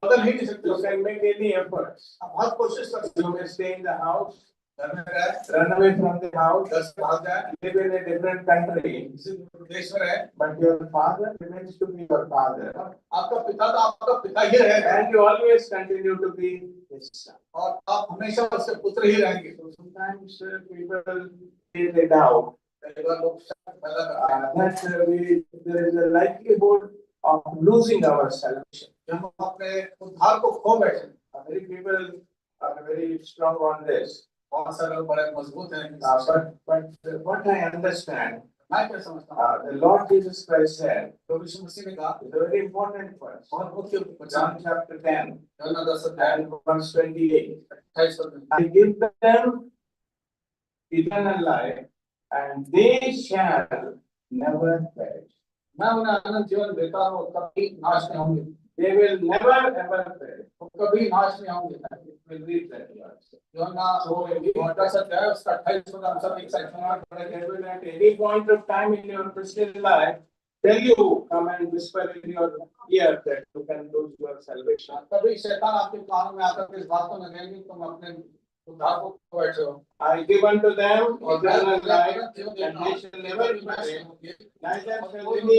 बदल ही नहीं सकते। You can make any efforts. आप बहुत कोशिश कर सकते You may stay in the house, घर में रहे, run away from the house, घर से भाग जाए, live in a different country, किसी देश में रहे, but your father remains to be your father. आपका पिता तो आपका पिता ही रहेगा And you always continue to be his son. और आप हमेशा उसके पुत्र ही रहेंगे। So sometimes people feel a doubt कई बार लोग शक पैदा करते हैं that there is a likelihood of losing our salvation. कि हम अपने उद्धार को खो बैठे। Many people are very strong on this. बहुत सारे लोग बड़े मजबूत हैं। But what I understand, मैं क्या समझता हूँ, the Lord Jesus Christ said, तो यीशु मसीह ने कहा, it's a very important verse. बहुत मुख्य वचन, John chapter 10 यूहन्ना 10 अध्याय and verse 28. 28 पद में, I give them eternal life, and they shall never perish. मैं उन्हें अनंत जीवन देता हूँ, कभी नाश नहीं होंगे। They will never ever perish. वो कभी नाश नहीं होंगे। We'll read that verse. यूहन्ना 10 अध्याय उसका 28 पद हम सब एक साथ सुना। But I will at any point of time in your Christian life tell you, come and whisper in your ear that you can lose your salvation. कभी शैतान आपके कान में आकर के इस बात को न कहेंगे तुम अपने उद्धार को खो बैठे हो। I give unto them और eternal life, जीवन and देता they हूँ, shall never कभी नाश नहीं perish. होंगे। Neither shall any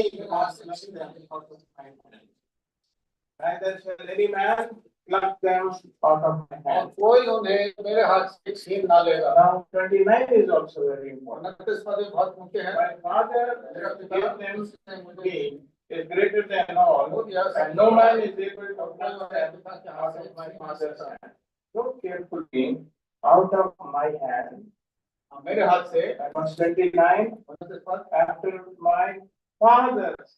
neither shall any man pluck them out of my और hand. कोई उन्हें मेरे हाथ से छीन ना लेगा। Now 29 is also very important. 29 पद बहुत मुख्य है। My Father मेरा gave पिता them उसने मुझे me is greater than all, वो दिया, and no man is able to pluck पिता them के out हाथ से of my छीन ना Father's सकता। hand. Look carefully out of my hand. मेरे हाथ से Verse 29, 29 पद after my Father's.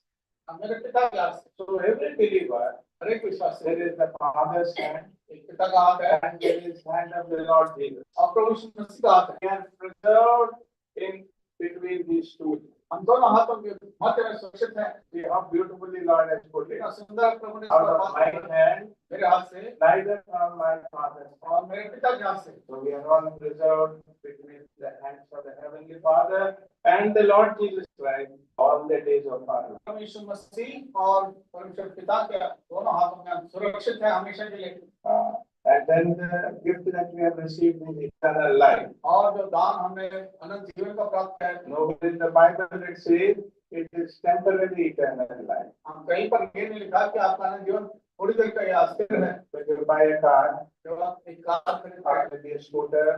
मेरे पिता के हाथ से। So every believer, हर एक विश्वास से there is the Father's hand, एक पिता का हाथ है and there is hand of the Lord Jesus. और प्रभु यीशु मसीह का हाथ है। We are preserved in between these two. हम दोनों हाथों के मध्य में सुरक्षित हैं। See how beautifully Lord has put it. इतना सुंदर प्रभु ने Out इसका of बात my किया। hand, मेरे हाथ से neither from my Father's hand. और मेरे पिता के हाथ से। So we are all preserved between the hands of the Heavenly Father and the Lord Jesus Christ all the days of our life. प्रभु यीशु मसीह और परमेश्वर पिता के दोनों हाथों में हम सुरक्षित हैं हमेशा के लिए। And then the gift that we have received is eternal life. और जो दान हमने अनंत जीवन का प्राप्त किया है, Nowhere in the Bible it says it is temporary eternal life. हम कहीं पर ये नहीं लिखा कि आपका अनंत जीवन थोड़ी देर का या अस्थिर है। When you buy a car जब आप एक कार खरीदते हैं, or maybe a scooter,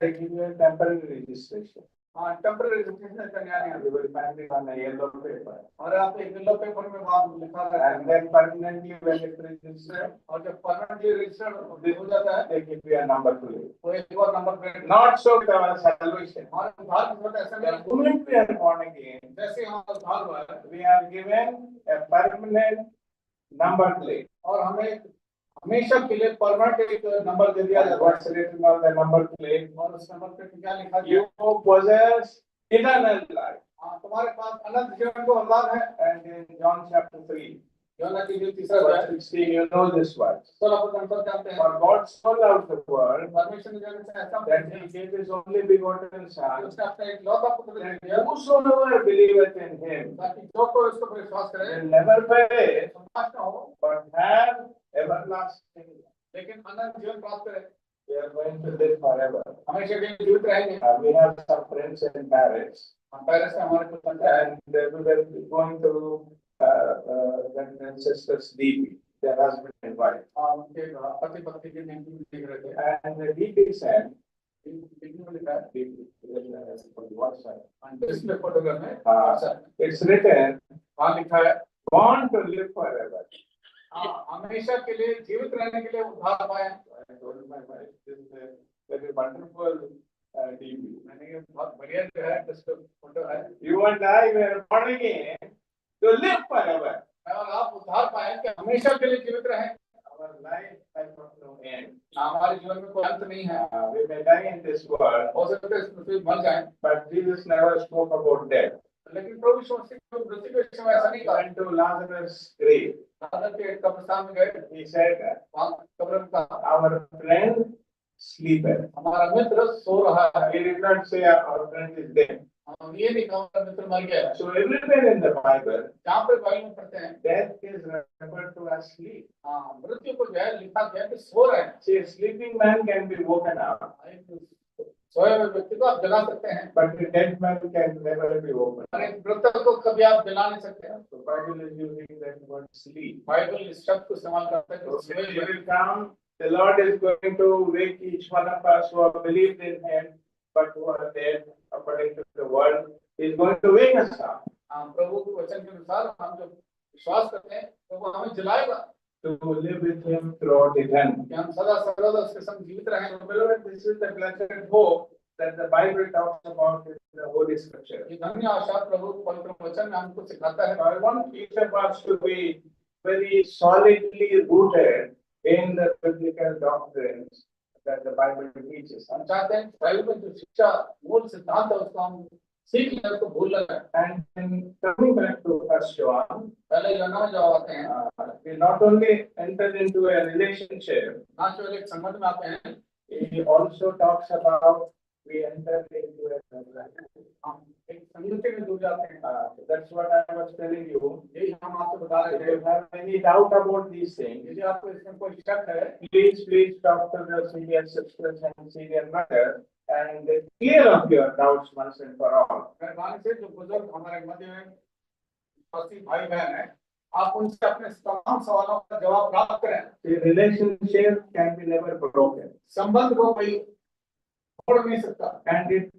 they give you a temporary registration. हाँ टेम्पररी रजिस्ट्रेशन करने आने You will find it on a yellow paper. और आप एक येलो पेपर में वहाँ लिखा रहता And then permanently when it registered, और जब परमानेंटली रजिस्टर्ड हो जाता है they give you a number plate. वो एक और number plate Not so with our salvation. और उद्धार के साथ ऐसा The नहीं moment we are born again, जैसे हमारा उद्धार हुआ है we are given a permanent number plate. और हमें हमेशा के लिए परमानेंट एक नंबर दे दिया जाता What's written on the number plate? है और उस नंबर प्लेट में क्या लिखा You गया possess eternal life. हाँ तुम्हारे पास अनंत जीवन को वरदान है। And in John chapter 3, योना की जो तीसरा verse अध्याय 16, you know this verse. 16 जानते हैं For God so loved the world परमेश्वर ने जगत से ऐसा that प्रेम he किया gave his only begotten कि Son, उसने अपना एक लौता पुत्र दे that दिया whosoever believeth in him ताकि जो कोई उसको पर विश्वास करे will never perish, नाश न हो but have everlasting life. लेकिन अनंत जीवन प्राप्त करे। We are going to live forever. हमेशा के लिए जीवित रहेंगे। We have some friends in Paris, हम पेरिस में हमारे कुछ बंधु हैं and we were going to when sisters DP, their husband and wife, उनके पति पत्नी के नाम भी देख रहे थे and the DP said, देखने में लिखा है DP, WhatsApp, इसमें फोटोग्राफ में it's written, वहाँ लिखा है born to live forever. हमेशा के लिए जीवित रहने के लिए उद्धार पाए। I told my wife, this is a very wonderful DP. मैंने ये बहुत बढ़िया जो है इसका फोटो है You and I were born again to live forever. और आप उद्धार पाए कि हमेशा के लिए जीवित रहें। Our life has got no end. हमारे जीवन में कोई अंत नहीं है। We may die in this world, हो सकता है इस पृथ्वी पर मर जाएं, but Jesus never spoke about death. लेकिन प्रभु यीशु मसीह को मृत्यु के समय ऐसा नहीं कहा। Went to Lazarus' grave. लाजर के कब्रिस्तान में गए, He said, वहाँ कब्र में कहा our friend sleepeth. हमारा मित्र सो रहा है। He did not say our friend is dead. हम ये नहीं कहा हमारा मित्र मर गया है। So everywhere in the Bible, जहाँ पे बाइबल में पढ़ते हैं death is referred to as sleep. हाँ मृत्यु को जो है लिखा गया कि सो रहे हैं। See, a sleeping man can be woken up, सोए हुए व्यक्ति को आप जगा सकते हैं, but a dead man can never be woken up. और एक मृतक को कभी आप जगा नहीं सकते हैं। So Bible is using that word sleep. Bible इस शब्द को इस्तेमाल करता है कि So सोए when हुए। he will come, the Lord is going to wake each one of us who have believed in him, but who are dead according to the world. He is going to wake us up हाँ प्रभु के वचन के अनुसार हम जो विश्वास करते हैं तो वो हमें जलाएगा to live with him throughout eternity. कि हम सदा सर्वदा उसके संग जीवित रहें। So beloved, this is the blessed hope that the Bible talks about in the Holy Scripture. ये धन्य आशा प्रभु के पवित्र वचन में हमको सिखाता है। So I want each of us to be very solidly rooted in the biblical doctrines that the Bible teaches. हम चाहते हैं बाइबल में जो शिक्षा मूल सिद्धांत है उसको हम सीख लें, उसको भूल लें। And in coming back to First John, पहले यूहन्ना में जब आते हैं we not only enter into a relationship, ना केवल एक संबंध में आते हैं, he also talks about we enter into a relationship. हम एक संगति में जुड़ जाते हैं। That's what I was telling you. यही हम आपको बता If रहे you थे। have any doubt about these things, यदि आपको इसमें कोई शक है please talk to the senior sisters and senior mother and clear up your doubts once and for all. मेहरबानी से जो बुजुर्ग हमारे मध्य में फंसी भाई बहन है, आप उनसे अपने तमाम सवालों का जवाब प्राप्त करें। The relationship can be never broken, संबंध को कोई तोड़ नहीं सकता and it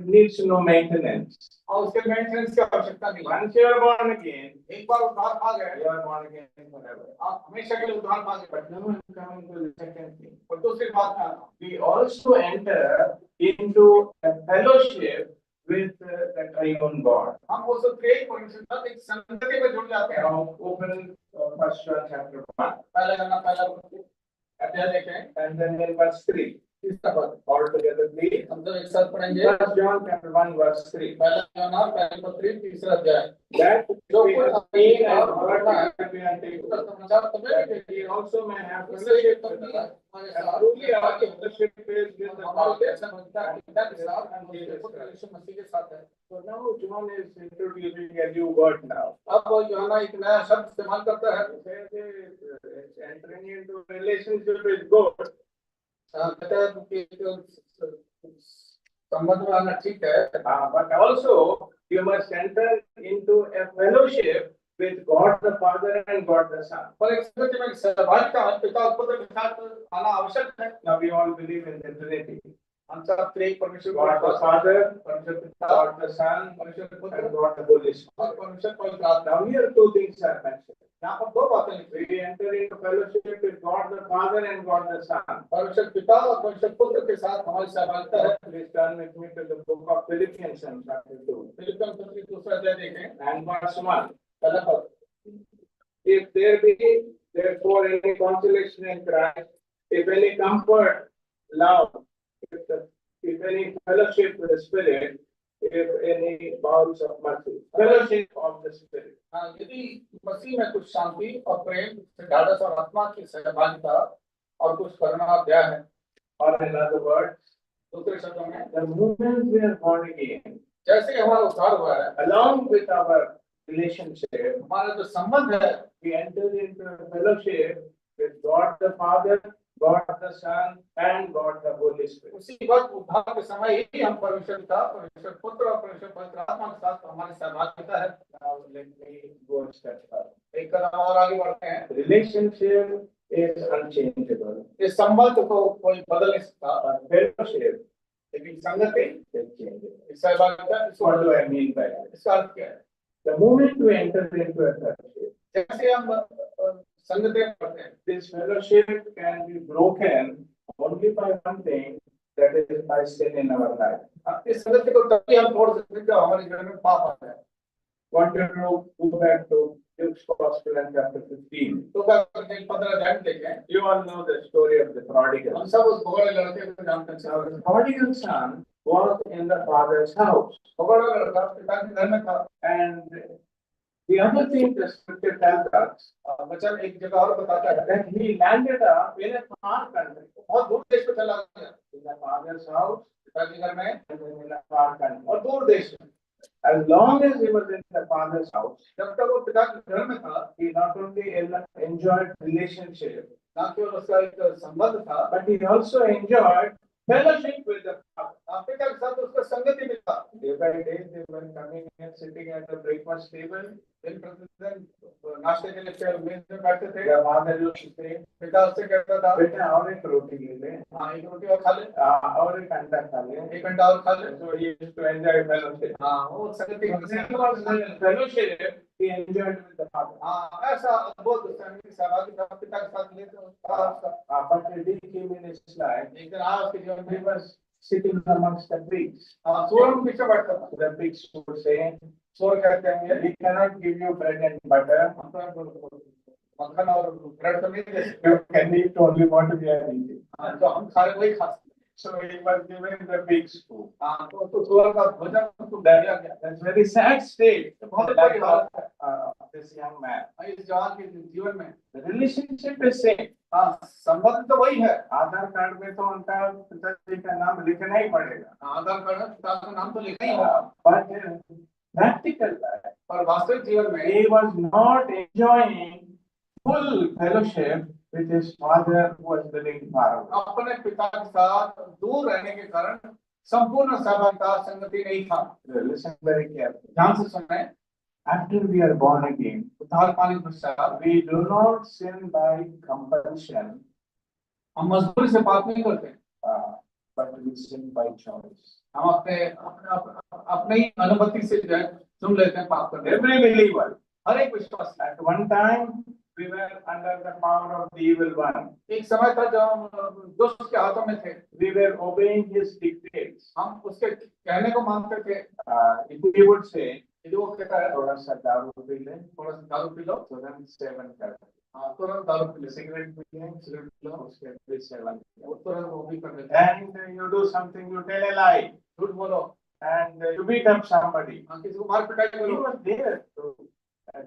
needs no maintenance. और उसके मेंटेनेंस की आवश्यकता नहीं है। Once you are born again, एक बार उद्धार पा गए, you are born again forever. आप हमेशा के लिए उद्धार पा गए। But now I'm coming to the second thing. और दूसरी बात में आता हूँ, We also enter into a fellowship with the triune God. हम वो सब क्रिएट परमेश्वर के साथ एक संगति में जुड़ जाते हैं। Now open First John chapter 1 पहला यूहन्ना पहला अध्याय देखें, and then in verse 3. तीसरा पद All together please. हम सब एक साथ पढ़ेंगे। First John chapter 1 verse 3. पहला यूहन्ना पहली पत्री तीसरा अध्याय। That जो we कुछ have हमने seen and पढ़ा heard है, that we are taken. उसका समाचार तुम्हें भी He also may have इसलिए ये fellowship with पत्र us. हमारे And साथ truly our fellowship is with the हमारे Father. दर्शन होता है पिता के साथ और उसके पुत्र यीशु मसीह के साथ है। So now John is introducing a new word now. अब यूहन्ना एक नया शब्द इस्तेमाल करता है। He says it's entering into a relationship with God. कहता है कि संबंध में आना ठीक है, but also you must enter into a fellowship with God the Father and God the Son. पर एक संगति में सहभागिता पिता और पुत्र के साथ आना आवश्यक है। Now we all believe in the Trinity. हम सब एक परमेश्वर God the Father, परमेश्वर पिता, God the Son, परमेश्वर पुत्र and God the Holy Spirit. और परमेश्वर पवित्र आत्मा। Now here two things are mentioned. यहाँ पर दो बातें लिखी We enter into fellowship with God the Father and God the Son. परमेश्वर पिता और परमेश्वर पुत्र के साथ हमारी सहभागिता है। Please turn with me to the book of Philippians and chapter 2 फिलिप्पियों पत्र की दूसरा अध्याय देखें and verse 1. पहला पद। If there be therefore any consolation in Christ, if any comfort, love, if any fellowship with the Spirit, if any bowels of mercy, fellowship of the Spirit. हाँ, यदि मसीह में कुछ शांति और प्रेम से ढाढ़स और आत्मा की सहभागिता और कुछ करुणा दया है। Or in other words, दूसरे शब्दों में the moment we are born again, जैसे ही हमारा उद्धार हुआ है, along with our relationship, हमारा जो संबंध है we enter into a fellowship with God the Father, God the Son, and God the Holy Spirit. उसी वक्त उद्धार के समय ही हम परमेश्वर पिता, परमेश्वर पुत्र और परमेश्वर पवित्र आत्मा के साथ हमारी सहभागिता है। Now let me go a step further. एक कदम और आगे बढ़ते हैं। Relationship is unchangeable. इस संबंध को कोई बदल नहीं सकता, But fellowship लेकिन संगति, is changeable. इस सहभागिता, What do I mean by that? इसका अर्थ क्या है? The moment we enter into a fellowship, जैसे हम संगति में बढ़ते हैं, this fellowship can be broken only by one thing, that is by sin in our life. इस संगति को तभी हम तोड़ सकते हैं जब हमारे जीवन में पाप आता है। Want you to go back to Luke's Gospel and chapter 15. तो क्या करते हैं? 15 अध्याय में देखें। You all know the story of the prodigal. हम सब उस भगोड़े लड़के को जानते हैं। Now, the prodigal son was in the father's house. भगोड़ा लड़का पिता के घर में था। And the other thing the scripture tells us, वचन एक जगह और बताता है that he landed up in a far country. बहुत दूर देश में चला गया, In the father's house पिता के घर में and then in a far country. और दूर देश में। As long as he was in the father's house, जब तक वो पिता के घर में था, he not only enjoyed relationship, ना केवल उसका एक संबंध था, but he also enjoyed fellowship with the father. पिता के साथ उसका संगति भी था। Day by day they were coming and sitting at the breakfast table. दिन प्रतिदिन नाश्ते के लिए मेज में बैठते थे। The father used to say, पिता उससे कहता था, बेटा और एक रोटी ले ले, हाँ एक रोटी और खा ले, और एक अंडा खा ले। एक अंडा और खा ले। So he used to enjoy fellowship. हाँ वो संगति Fellowship he enjoyed with the father. हाँ ऐसा अद्भुत संगति सहभागिता पिता के साथ लेते उसका। But the day came in his life, एक दिन आया उसके जीवन he में, was sitting amongst the pigs. हाँ सूअर के पीछे बैठता था। The pigs would say, सूअर कहते हैं, we cannot give you bread and butter. मक्खन और ब्रेड तो नहीं दे सकते, You can eat only what we are eating. हाँ, जो हम खा रहे वही खा सकते हैं। So he was given the pigs food. हाँ तो सूअर का भोजन उसको दिया गया। That's very sad state. बहुत Like बड़ी बात है। this young man. इस जवान के जीवन में The relationship is same. हाँ संबंध तो वही है। आधार कार्ड में तो उनका पिताजी का नाम लिखना ही पड़ेगा. आधार कार्ड में पिता का नाम तो लिखना ही होगा, But practical life, पर वास्तविक जीवन में he was not enjoying full fellowship with his father who was living far away. अपने पिता के साथ दूर रहने के कारण संपूर्ण सहभागिता संगति नहीं था। Listen very carefully. ध्यान से सुने, After we are born again, उद्धार पाने के पश्चात we do not sin by compulsion, हम मजबूरी से पाप नहीं करते, but we sin by choice. हम अपने ही अनुमति से जो है चुन लेते हैं पाप करने। Every believer, हर एक विश्वास है। at one time, we were under the power of the evil one. एक समय था जब हम दुष्ट के हाथों में थे, We were obeying his dictates. हम उसके कहने को मानते थे। If he would say, यदि वो कहता है थोड़ा सा दारू पी ले, थोड़ा सा दारू पी लो, तुरंत सेवन कर, हाँ तुरंत दारू पी ले, सिगरेट पी ले, सिगरेट पी लो, उसके फिर सेवन, वो तुरंत वो भी कर लेते हैं। and you do something, you tell a lie, झूठ बोलो, and you beat up somebody. हाँ किसी को मार पिटाई He करो। was there to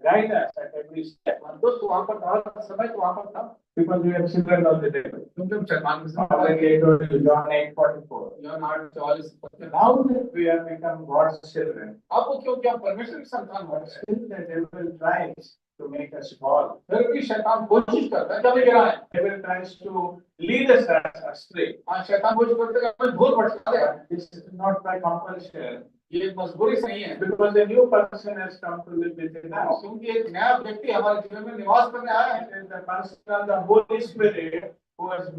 guide us at every step, दोस्त वहाँ पर था, हर समय तो वहाँ पर था, because we are children of the devil. तुम शैतान के साथ Already I told you, John 8:44. John 8:44। Now that we have become God's children, आपको क्योंकि आप परमेश्वर की संतान हो, still the devil tries to make us fall. फिर भी शैतान कोशिश करता है कभी गिराए। Devil tries to lead us astray. हाँ, शैतान कोशिश करता है कि भूल भटका दे। This is not by compulsion, ये मजबूरी से नहीं है, because a new person has come to live within us. क्योंकि एक नया व्यक्ति हमारे जीवन में निवास करने आया है। It is the person of the Holy Spirit who has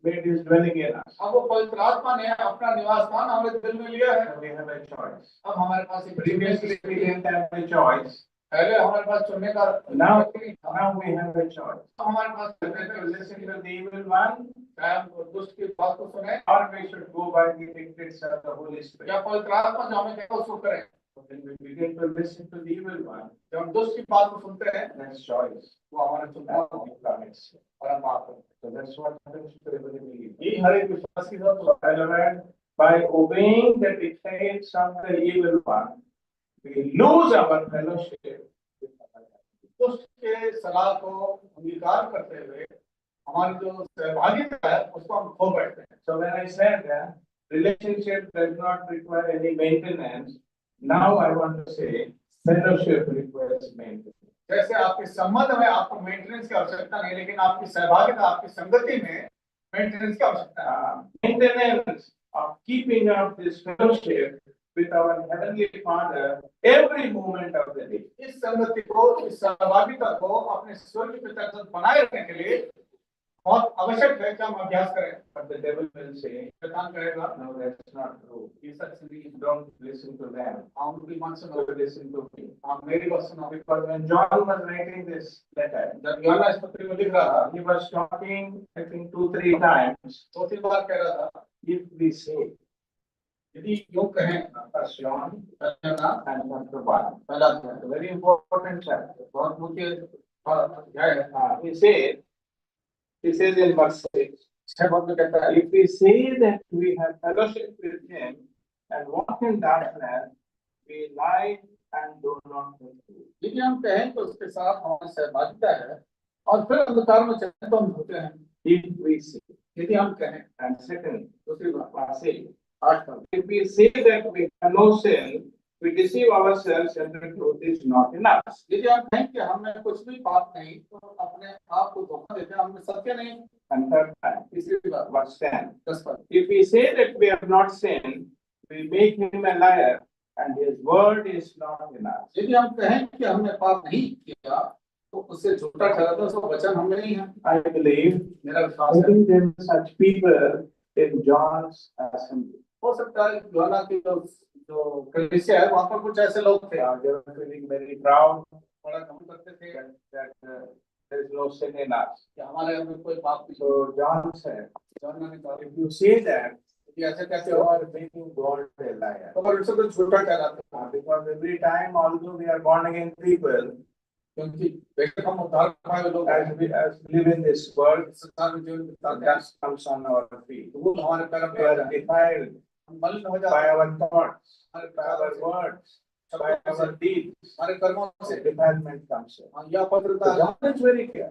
made his dwelling in us. अब वो पवित्र आत्मा ने अपना निवास स्थान हमारे दिल में लिया है। So we have a choice. अब हमारे पास एक Previously we didn't have a choice. पहले हमारे पास चुनने का Now we have a choice. हमारे पास Whether to listen to the evil one, चाहे हम दुष्ट की बात को सुने or we should go by the dictates of the Holy Spirit. या पवित्र आत्मा जो हमें कहता है उसको करें। When we begin to listen to the evil one, जब हम दुष्ट की बात को सुनते हैं that's choice. वो हमारे चुनाव That becomes. और हम पाप करते हैं। So that's what happens to every believer. ये हर एक विश्वास की बात होता Relevant, by obeying the dictates of the evil one, we lose our fellowship with our God. दुष्ट के सलाह को अंगीकार करते हुए हमारी जो सहभागिता है उसको हम खो बैठते हैं। So when I said that relationship does not require any maintenance, now I want to say fellowship requires maintenance. जैसे आपके संबंध में आपको मेंटेनेंस की आवश्यकता नहीं, लेकिन आपकी सहभागिता आपकी संगति में मेंटेनेंस की आवश्यकता है। Maintenance of keeping up this fellowship with our Heavenly Father every moment of the day. इस संगति को, इस सहभागिता को अपने स्वर्ग पिता के साथ बनाए रखने के लिए बहुत आवश्यक है कि हम अभ्यास करें। But the devil will say, शैतान कहेगा no, that's not true. ये सच नहीं, Don't listen to them. हम उनकी बात सुनो, So listen to me. आप मेरी बात सुनो। Because when John was writing this letter, जब यूहन्ना इस पत्री में लिख रहा था, he was talking, I think 2-3 times. 2-3 बार कह रहा था, If we say, यदि योग कहें, First John यूहन्ना and chapter 1, पहला अध्याय, very important chapter. बहुत मुख्य अध्याय है। He says in verse 6, 6 पद में कहता है, if we say that we have fellowship with him and walk in darkness, we lie and do not do truth. यदि हम कहें तो उसके साथ हमारी सहभागिता है और फिर अंधकार में चलते तो हम होते हैं। If we say, यदि हम कहें, and second, दूसरी बात, verse 8, 8 पद, if we say that we have no sin, we deceive ourselves and the truth is not in us. यदि हम कहें कि हमें कुछ भी पाप नहीं तो अपने आप को धोखा देते हैं, हमें सत्य नहीं। And third time, तीसरी बात, verse 10, 10 पद, if we say that we have not sinned, we make him a liar and his word is not in us. यदि हम कहें कि हमने पाप नहीं किया तो उससे झूठा ठहराता है, उसका वचन हम में नहीं है। I believe, मेरा विश्वास है, there are such people in John's assembly. हो सकता है यूहन्ना की जो कलीसिया है वहाँ पर कुछ ऐसे लोग थे They were feeling very proud बड़ा घमंड करते थे that there is no sin in us. कि हमारे अंदर कोई पाप नहीं। So John said, यूहन्ना ने कहा, if you say that, यदि ऐसे कहते you हो are making God a liar. तो फिर उसे तो झूठा ठहराते हैं, Because every time, although we are born again people, क्योंकि बेशक हम उद्धार पाए हुए लोग as we live in this world, संसार में जीवन बिताते हैं, that comes on our feet. तो वो हमारे पैरों We पे आ are जाते हैं, defiled हम मलिन हो by जाते हैं, our thoughts, हमारे by our पैरों से, words, by our deeds. हमारे कर्मों से Defilement comes in. यह पवित्रता So John is very clear.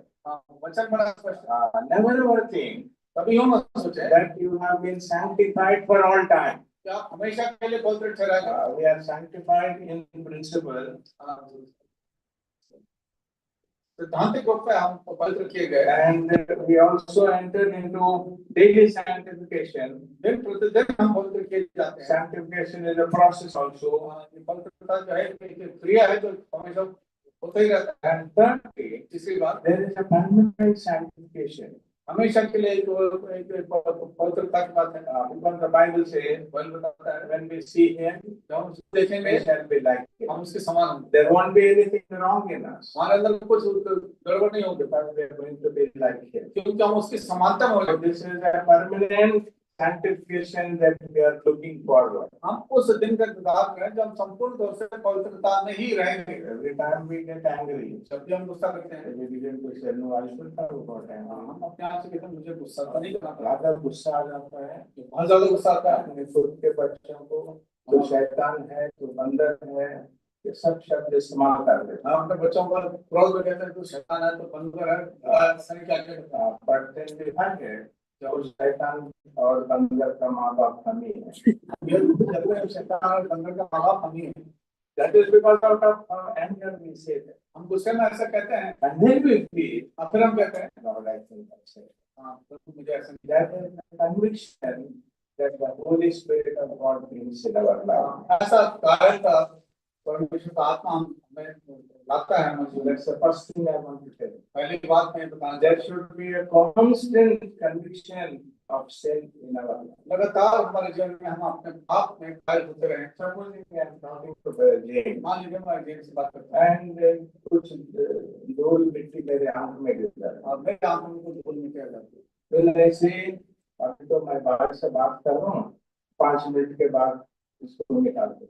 वचन बड़ा स्पष्ट है। Never ever think कभी यूं मत सोचे that you have been sanctified for all time. कि आप हमेशा के लिए पवित्र ठहराएगा। We are sanctified in principle, सिद्धांतिक रूप से हम पवित्र किए गए हैं, and we also enter into daily sanctification. दिन प्रतिदिन हम पवित्र किए जाते हैं। Sanctification is a process also. ये पवित्रता जो है एक क्रिया है जो हमेशा होता ही रहता है। And thirdly, तीसरी बात, there is a permanent sanctification. हमेशा के लिए एक पवित्रता की बात है। Because the Bible says, Bible बताता है, when we see him, जब हम उसे देखेंगे we shall be like him. हम उसके समान होंगे। There won't be anything wrong in us, हमारे अंदर कुछ गड़बड़ नहीं होगी, because we are going to be like him. क्योंकि हम उसकी समानता में हो So जाएंगे। this is a permanent sanctification that we are looking forward. हम उस दिन का इंतजार करें जब हम संपूर्ण तौर से पवित्रता में ही रहेंगे। Every time we get angry, जब भी हम गुस्सा करते हैं, we begin to say, no, I should not go down. हम अपने आप से कहते हैं मुझे गुस्सा तो नहीं करना, ज्यादा गुस्सा आ जाता है, बहुत ज्यादा गुस्सा आता है। अपने खुद के बच्चों को, जो शैतान है, जो बंदर है, ये सब शब्द इस्तेमाल कर देते हम अपने बच्चों पर क्रोध में कहते हैं तो शैतान है, तो बंदर है, सही क्या कहते हैं। हैं। But then we find it, जो शैतान और बंदर का माँ बाप हम ही है। ये जब शैतान और बंदर का माँ बाप हम ही हैं। That is because out of anger we say that. हम गुस्से में ऐसा कहते हैं, and then we feel, और फिर हम कहते हैं Lord, I think I said. हाँ प्रभु मुझे ऐसा नहीं That is the conviction that the Holy Spirit of God brings in our life. ऐसा कारण का परमेश्वर का आत्मा हमें लाता है मुझे। That's the first thing I want to tell you. पहली बात मैं बताना There should be a constant conviction of sin in our life. लगातार हमारे जीवन में हम अपने पाप में घायल होते रहे। Supposing I am talking to Brother James मान लीजिए मैं जेम्स से बात करता हूँ and कुछ धूल मिट्टी मेरे आंख में गिर जाए, और मेरे आंखों में कुछ धूल निकल जाती है, फिर ऐसे अभी तो मैं बाहर से बात कर रहा हूँ, 5 मिनट के बाद इसको निकाल दो।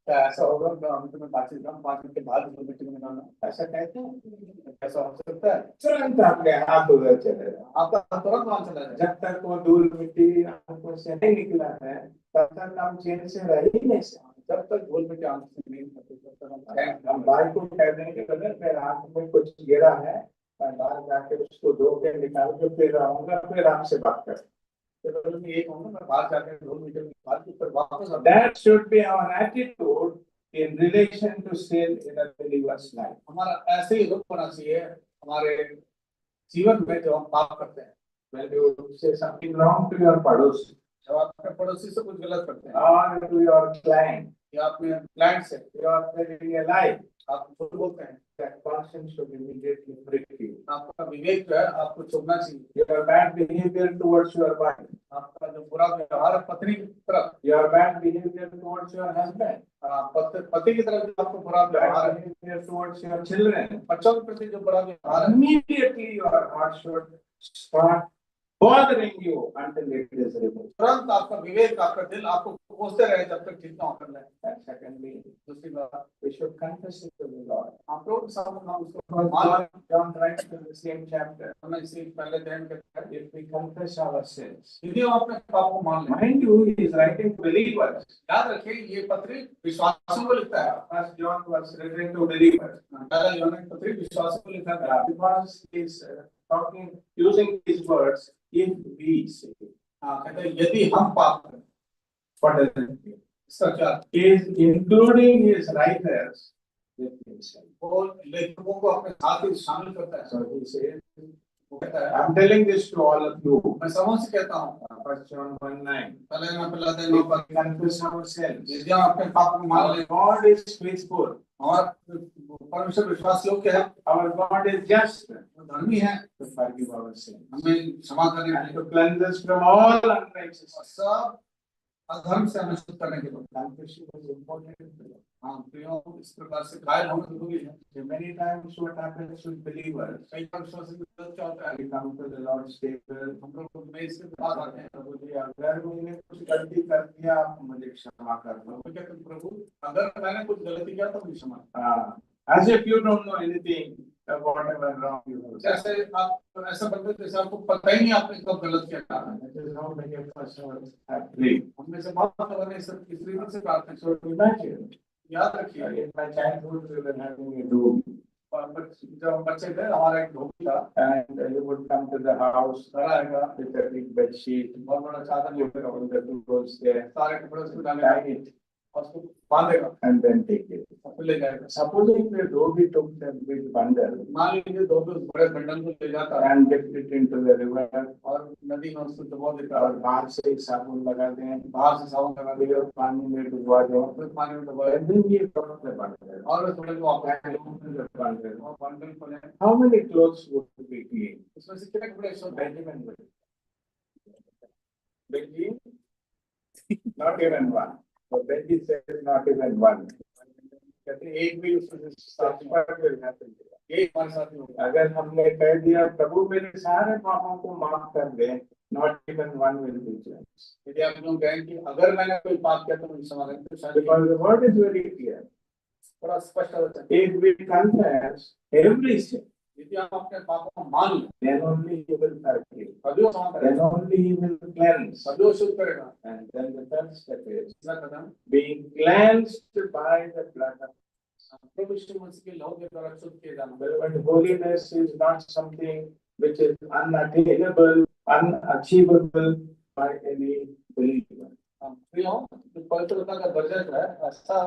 क्या ऐसा होगा? मैं बातचीत कर रहा हूँ, 5 मिनट के बाद धूल मिट्टी को निकालना, ऐसा कहते हैं? ऐसा हो सकता है? तुरंत आपके हाथ उधर चलेगा। आपका तुरंत वहां चला जाए। जब तक वो धूल मिट्टी आंखों से नहीं निकला है तब तक हम चैन से रह ही नहीं सकते। जब तक धूल मिट्टी आंख से नहीं निकलती, तब तक हम भाई को कह देंगे ब्रदर मेरे आंख में कुछ गिरा है, मैं बाहर जाके उसको धो के निकाल के फिर आऊंगा, फिर आपसे बात करें। तो मैं ये कहूंगा, मैं बाहर जाकर धूल मिट्टी निकाल के फिर वापस आता हूं। That should be our attitude in relation to sin in a believer's life. हमारा ऐसे ही रुख होना चाहिए हमारे जीवन में जो हम पाप करते हैं। When you say something wrong to your पड़ोसी जब आप अपने पड़ोसी से कुछ गलत करते हैं or to your client, या अपने क्लाइंट से you are telling a lie, आप झूठ बोलते हैं, that conscience should immediately prick you. आपका विवेक जो है आपको चुभना चाहिए। Your bad behavior towards your wife, आपका जो बुरा व्यवहार है पत्नी की तरफ, your bad behavior towards your husband, पति की तरफ जो आपको बुरा व्यवहार bad है, behavior towards your children, बच्चों के प्रति जो बुरा व्यवहार है, immediately your heart should start bothering you until it is removed. तुरंत आपका विवेक, आपका दिल आपको कोसते रहे जब तक ठीक ना कर ले। And secondly, दूसरी बात, we should confess it to the Lord. आप लोग सब हम उसको Because John writes in the same chapter, हमें इसी पहले ध्यान करते हैं, if we confess our sins, यदि हम अपने पाप को मान लें। mind you, he is writing to believers. याद रखिए ये पत्री विश्वासियों को लिखता है। First John was written to believers. पहला यूहन्ना की पत्री विश्वासियों को लिखा था। Because he is talking, using these words, if we sin. कहते हैं यदि हम पाप करें, What does it mean? इसका क्या? He is including his writers with himself. वो लेखकों को अपने साथ ही शामिल करता है। So he says, वो कहता है, I'm telling this to all of you. मैं सबों से कहता हूँ, First John 1:9. पहले मैं पहला दिन If we confess our sins, यदि हम अपने पाप को मान our लें God is faithful. और परमेश्वर विश्वास योग्य है, Our God is just वो धर्मी है, to forgive our sins हमें क्षमा करने and to cleanse us from all unrighteousness. सब अधर्म से हमें शुद्ध करने के लिए। Confession is important. हाँ प्रियो, इस प्रकार से घायल होना जरूरी है। So many times what happens with believers, कई बार विश्वासी लोग क्या होता है, we come to the Lord's table, हम लोग मेज के पास आते हैं, प्रभु जी अगर मैंने कुछ गलती कर दिया आप मुझे क्षमा कर दो. तो कहते हैं प्रभु अगर मैंने कुछ गलती किया तो मुझे क्षमा। As if you don't know anything whatever wrong you have done. जैसे आप ऐसा बनते जैसे आपको पता ही नहीं आपने कब गलत किया था। That is how many of us have prayed. हमने से बहुत लोगों ने इस रीति से प्रार्थना की। So imagine, याद रखिए, in my childhood we were having a room जब हम बच्चे थे हमारा एक धोबी था, and he would come to the house घर आएगा, with a big bed sheet, बहुत बड़ा चादर put लेकर all the tools there, सारे कपड़े उसको डालेगा tie it और उसको बांधेगा and then take it. और फिर ले जाएगा। Supposing the dhobi took that big bundle मान लीजिए धोबी उस बड़े बंडल को ले जाता है and dipped it into the river और नदी में उसको डुबो देता और है, बाहर से साबुन लगा दें, बाहर से साबुन लगा फिर देगा, पानी में डुबवा दें, फिर पानी में डुबोए and then ये bundle है bundle. और वे थोड़े को वापस Bundle. और बंडल खोले, How many clothes would be clean? उसमें से कितने कपड़े शुद्ध हैं? Benjamin would. Benji? Not even one. So Benji says not even one. कहते हैं एक भी उसमें से साफ That's नहीं what will happen. एक हमारे साथ नहीं होगा। अगर हमने कह दिया प्रभु मेरे सारे पापों को माफ कर दे, not even one will be cleansed. यदि आप लोग कहें कि अगर मैंने कोई पाप किया तो मुझे क्षमा करें, तो शायद Because the word is very clear. बड़ा स्पष्ट होता है। If we confess every sin, यदि आप अपने पापों को मान लें, then only he will forgive. तभी वो क्षमा Then करेगा, only he will cleanse. तभी वो शुद्ध करेगा। And then the third step is तीसरा कदम, being cleansed by the blood of प्रभु यीशु मसीह के लहू के द्वारा शुद्ध किए जाना। But holiness is not something which is unattainable, unachievable by any believer. प्रियो, पवित्रता का दर्जा जो है ऐसा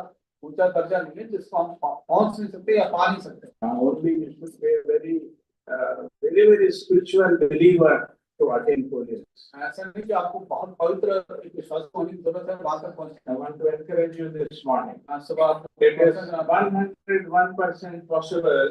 ऊंचा दर्जा नहीं है जिसको हम पहुंच नहीं सकते या पा नहीं सकते। Only you should be a very spiritual believer to attain holiness. ऐसा नहीं कि आपको बहुत पवित्र एक विश्वास होने की जरूरत है वहां तक पहुंचने। I want to encourage you this morning. आज सुबह आप It is 101% possible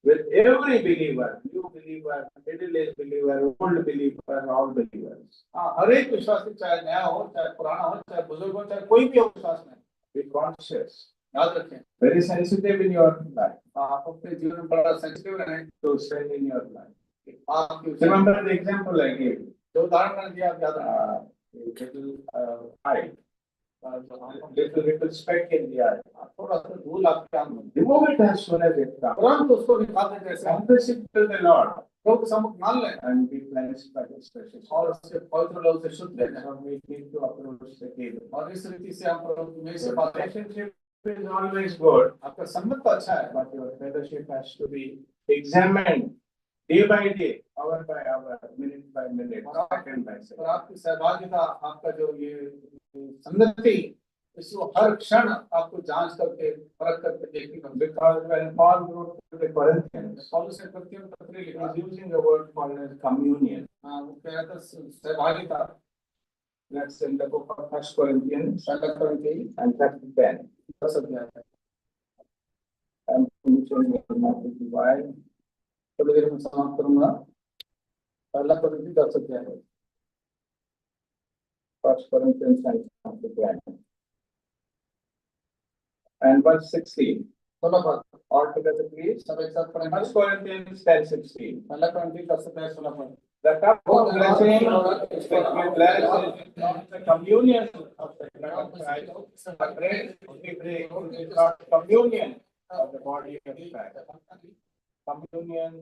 with every believer, new believer, middle-aged believer, old believer, all believers. हर एक विश्वास चाहे नया हो चाहे पुराना हो चाहे बुजुर्ग हो चाहे कोई भी हो विश्वास में Be conscious, याद रखें very sensitive in your life आप अपने जीवन में बड़ा सेंसिटिव रहें to sin in your life. आपकी Remember the example I gave. जो उदाहरण मैंने दिया आप याद रखें Little eye, little speck in the eye. थोड़ा सा धूल आपके आंख में Remove it as soon as it comes. तुरंत उसको निकाल दें जैसे हम Confess it to the Lord प्रभु के सम्मुख मान लें and be cleansed by His precious blood. और उससे पवित्र लोग से शुद्ध That's लें how we need to approach the table. और इस रीति से हम प्रभु में से Your बात relationship is always good, आपका संबंध तो अच्छा है but your fellowship has to be examined day by day, hour by hour, minute by minute, second by और second. आपकी सहभागिता आपका जो ये संगति इसको हर क्षण आपको जांच करके परख करके देखनी पड़ती है। Because when Paul wrote to the Corinthians, पौलुस ने करंथियों में पत्र he लिखा was using a word called as communion. वो कह रहा था सहभागिता That's in the book of First Corinthians पहला करंथी and chapter 10. 10 अध्याय है। I'm finishing it not to divide. थोड़ी देर में समाप्त करूंगा। पहला करंथी 10 अध्याय है। First Corinthians and chapter 10. And verse 16. 16 पद All together, please. सब एक साथ पढ़ेंगे। First Corinthians 10:16. पहला करंथी 10 अध्याय 16 पद The cup of blessing is the communion of the blood of Christ. The bread we break is not communion of the body of Christ. Communion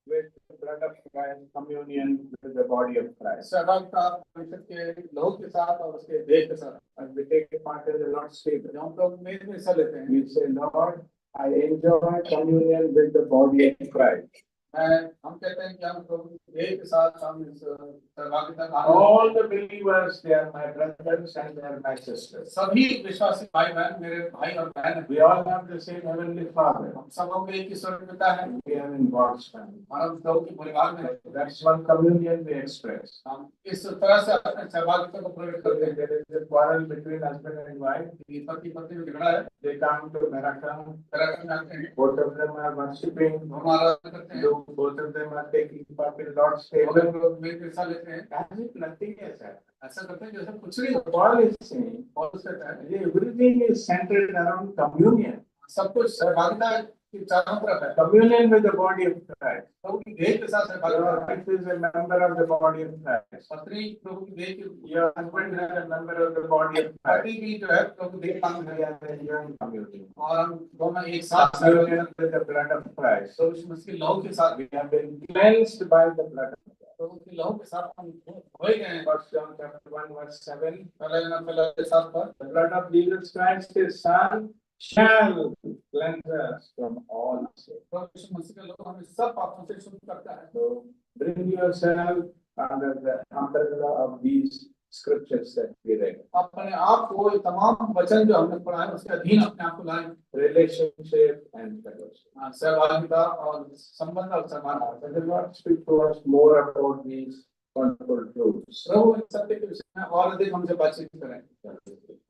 with the blood of Christ, communion with the body of Christ. सहभागिता परिषद के लहू के साथ और उसके देह के साथ And we take a part in the Lord's table. जब हम लोग मेज में हिस्सा लेते हैं We say, Lord, I enjoy communion with the body of Christ. हम कहते हैं कि हम प्रभु के देह के साथ हम इस सहभागिता का All the believers, they are my brothers and they are my sisters. सभी विश्वासी भाई बहन मेरे भाई और बहन हैं। We all have the same heavenly Father. हम सबों के एक ही स्वर्ग पिता है We are in God's family. और हम प्रभु के परिवार में रहते हैं। That's one communion we express. हम इस तरह से अपने सहभागिता को प्रकट करते हैं। There is a quarrel between husband and wife. पति पत्नी में झगड़ा है They come to Marathon. पराक्रम जानते हैं Both of them are worshipping. हम आराधना करते हैं Both of them are taking part in Lord's table. दोनों लोग मेज में हिस्सा लेते हैं As if nothing has happened. ऐसा करते हैं जैसे कुछ नहीं होता। Paul is saying, और उससे कहता है everything is centered around communion. सब कुछ सहभागिता की चारों तरफ है। Communion with the body of Christ. प्रभु की देह के साथ सहभागिता Your है। wife is a member of the body of Christ. पत्नी प्रभु की देह की Your husband is a member of the body of Christ. पति भी जो है प्रभु की देह का अंग We है are enjoying communion. और हम दोनों एक साथ Communion with the blood of Christ. तो उस मसीह लहू के साथ We have been cleansed by the blood of Christ. प्रभु की लहू के साथ हम धोए गए हैं। First John chapter 1 verse 7. पहले के साथ पर The blood of Jesus Christ, His Son, shall cleanse us from all sin. प्रभु यीशु मसीह का लहू हमें सब पापों से शुद्ध करता है। So bring yourself under the umbrella of these scriptures that we read. अपने आप को ये तमाम वचन जो हमने पढ़ा है उसके अधीन अपने आप को लाएं। Relationship and fellowship. सहभागिता और संबंध और समानता। May the Lord speak to us more about these wonderful truths. प्रभु इन सत्य के विषय में और अधिक हमसे बातचीत करें।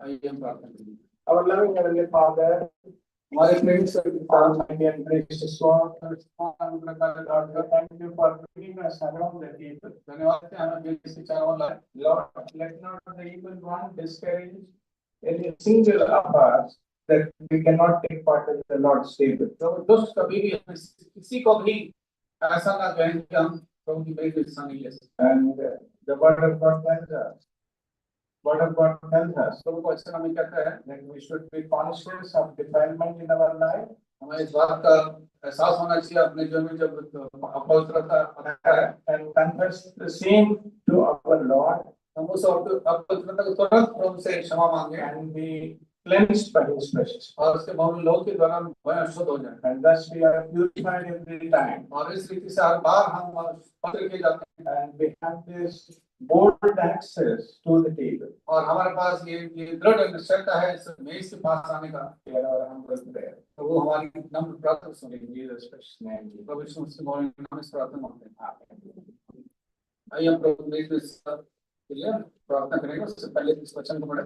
आइए हम प्रार्थना करें। Our loving Heavenly Father, हमारे प्रेम से Almighty and gracious God, Lord, we thank you for bringing us around the table. धन्यवाद है हमें बेटी से चारों लाए। Lord, let not the evil one discourage any single of us that we cannot take part in the Lord's table. तो दुष्ट कभी भी हमें किसी को भी ऐसा ना कहें कि हम प्रभु की बेटी से नहीं ले सकते। And the word of God tells us, प्रभु को अच्छा हमें कहता है that we should be conscious of defilement in our life हमें इस बात का एहसास होना चाहिए अपने जीवन में जब अपवित्रता आता है and confess the same to our Lord हम उस अपवित्रता को तुरंत प्रभु से क्षमा मांगे and be cleansed by His precious blood. और उसके बहु लोग के द्वारा वह शुद्ध हो जाए And thus we are purified every time. और इस रीति से हर बार हम पवित्र किए जाते हैं And we have this bold access to the table. और हमारे पास ये दृढ़ निश्चयता है इस मेज के पास आने का। Here our humble prayer. तो वो हमारी नम्र प्रार्थना सुनेंगे। In Jesus' precious name. प्रभु यीशु मसीह के नाम से प्रार्थना मांगते हैं। आइए हम प्रभु मेज में प्रार्थना करेंगे। उससे पहले इस वचन को बड़े